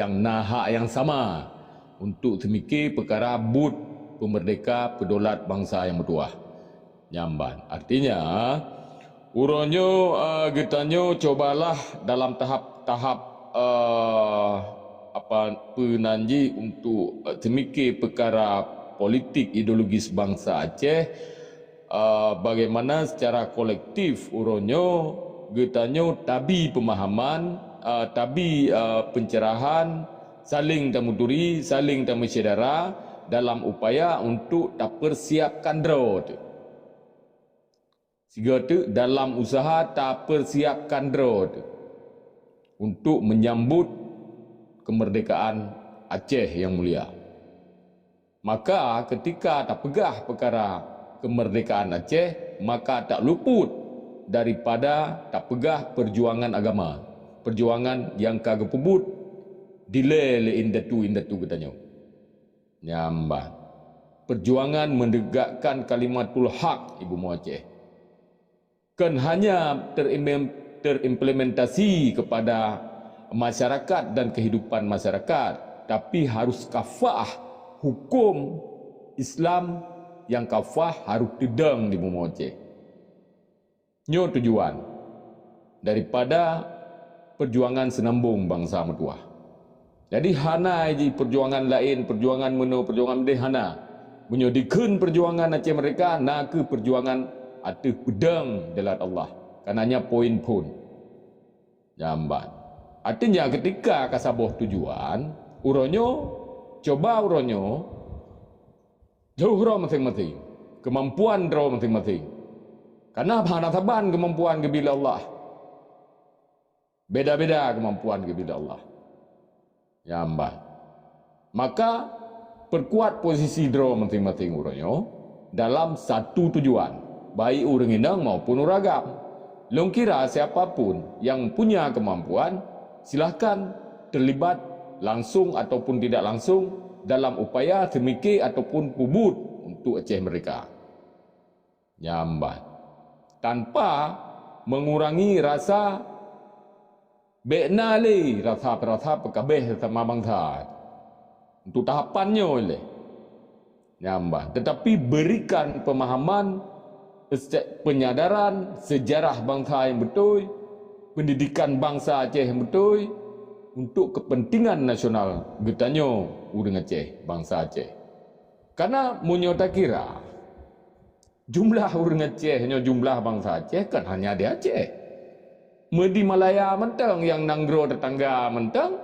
Speaker 10: yang sama untuk semikir perkara but pemerdeka pedolat bangsa yang bertuah. Nyamban. Artinya uronyo getanyo cobalah dalam tahap-tahap penanji untuk semikir perkara politik ideologis bangsa Aceh, bagaimana secara kolektif uronyo getanyo tabi pemahaman, tabi pencerahan, saling tamuduri, saling tamusyadara dalam upaya untuk tak persiapkan draw tu. Sehingga tu dalam usaha tak persiapkan draw tu untuk menyambut kemerdekaan Aceh yang mulia. Maka ketika tak pegah perkara kemerdekaan Aceh, maka tak luput daripada tak pegah perjuangan agama, perjuangan yang kagak pebut dilele indatu katanya. Nyambah. Perjuangan menegakkan kalimatul hak Ibu Mu Aceh. Kan hanya terimplementasi kepada masyarakat dan kehidupan masyarakat, tapi harus kafah hukum Islam yang kafah harus tidang di Ibu Mu Aceh. Nyo tujuan daripada perjuangan senambung bangsa mertuah. Jadi hana ji perjuangan lain, perjuangan meno, perjuangan dehana. Menyodikan perjuangan Aceh mereka nak ke perjuangan atau pedang dalam Allah. Karenanya poin pun jamban. Artinya ketika kasaboh tujuan, uronyo coba uronyo jauh roh masing-masing, kemampuan roh masing-masing. Karena hana saban kemampuan kebila Allah. Beda-beda kemampuan kebila Allah. Jamban. Maka perkuat posisi draw masing-masing uronyo dalam satu tujuan, baik orang Indang maupun orang Agam. Long kira siapapun yang punya kemampuan silahkan terlibat langsung ataupun tidak langsung dalam upaya semikir ataupun pubut untuk Aceh mereka. Nyambat. Tanpa mengurangi rasa beknali, rasa pekabeh sama bangsa. Untuk tahapannya oleh nyambat. Tetapi berikan pemahaman, penyadaran sejarah bangsa yang betul, pendidikan bangsa Aceh yang betul untuk kepentingan nasional getanyo urang Aceh, bangsa Aceh. Karena munyo tak kira jumlah urang Aceh hanya jumlah bangsa Aceh kan hanya di Aceh. Medi Malaya mentang yang nanggro tetangga mentang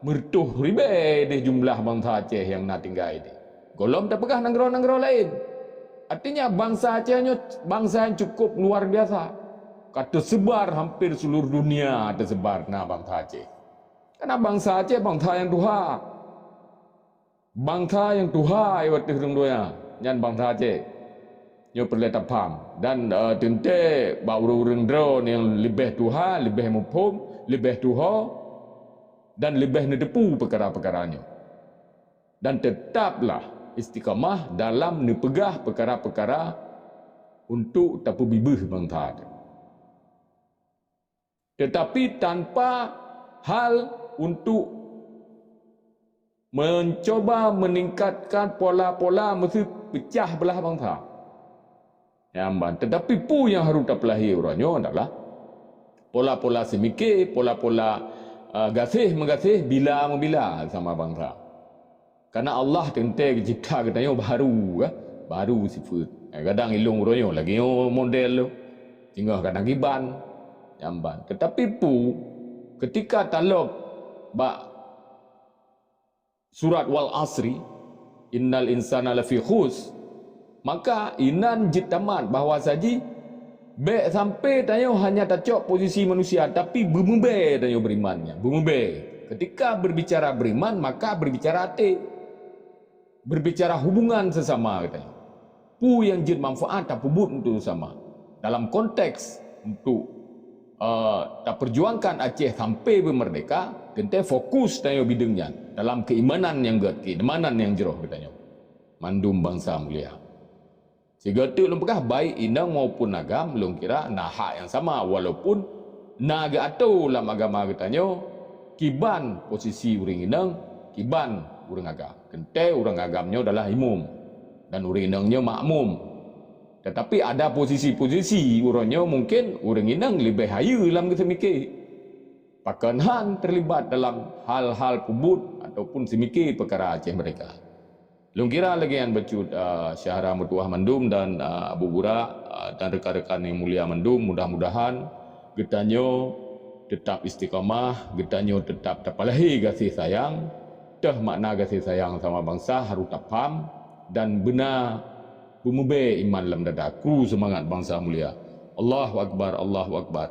Speaker 10: mertuh ribe deh jumlah bangsa Aceh yang nak tinggal ini. Golom tak pegah nanggro lain. Artinya bangsa Aceh bangsa yang cukup luar biasa. Kata sebar hampir seluruh dunia tersebar na bangsa Aceh. Karena bangsa Aceh bangsa yang tuha. Bangsa yang tuha iwat terung doya. Nyan bangsa Aceh. Nyo perlu tapam. Dan tente bau urang drone yang lebih tuha, lebih mufhum, lebih tuha dan lebih nedepu perkara-perkaranya. Dan tetaplah istiqamah dalam nepegah perkara-perkara untuk tapu bibih bangsa. Tetapi tanpa hal untuk mencoba meningkatkan pola-pola mesti pecah belah bangsa. Tetapi pu yang harus terpelahi orangnya adalah pola-pola semikir, pola-pola gasih-mengasih, bila-membila sama bangsa. Karena Allah tentu cipta katanya baru sifat. Kadang ilung royo lagi model lo. Tinggal kadang giban, jamban. Tetapi pu ketika talab surat wal asri innal insana lafi khus, maka inan jitamat bahawa saji sampai tanya hanya tacok posisi manusia tapi bermebe tanya berimannya, bermebe. Ketika berbicara beriman, maka berbicara hati. Berbicara hubungan sesama katanya. Pu yang jin manfaat tak pubut untuk sesama. Dalam konteks untuk tak perjuangkan Aceh sampai bermerdeka, kita fokus tanya bidangnya dalam keimanan yang gad, keimanan yang jeroh katanya. Mandum bangsa mulia. Sehingga tu lempekah baik inang maupun agam belum kira nah hak yang sama, walaupun naga atau dalam agama katanya kiban posisi orang inang, kiban orang agam. Kente orang agamnya adalah imam dan orang inangnya makmum. Tetapi ada posisi-posisi orangnya mungkin orang inang lebih haya dalam kesemikir. Pakan han terlibat dalam hal-hal pubut ataupun semikir perkara Aceh mereka. Belum kira lagi yang bercut Syahra Mutuah Mandum dan Abu Burak dan rekan-rekan yang mulia Mandum, mudah-mudahan getanyo tetap istiqamah, getanyo tetap tapalahi kasih sayang, dah makna kasih sayang sama bangsa harus tak faham dan benar bumube iman dalam dadaku semangat bangsa mulia. Allahu Akbar, Allahu Akbar.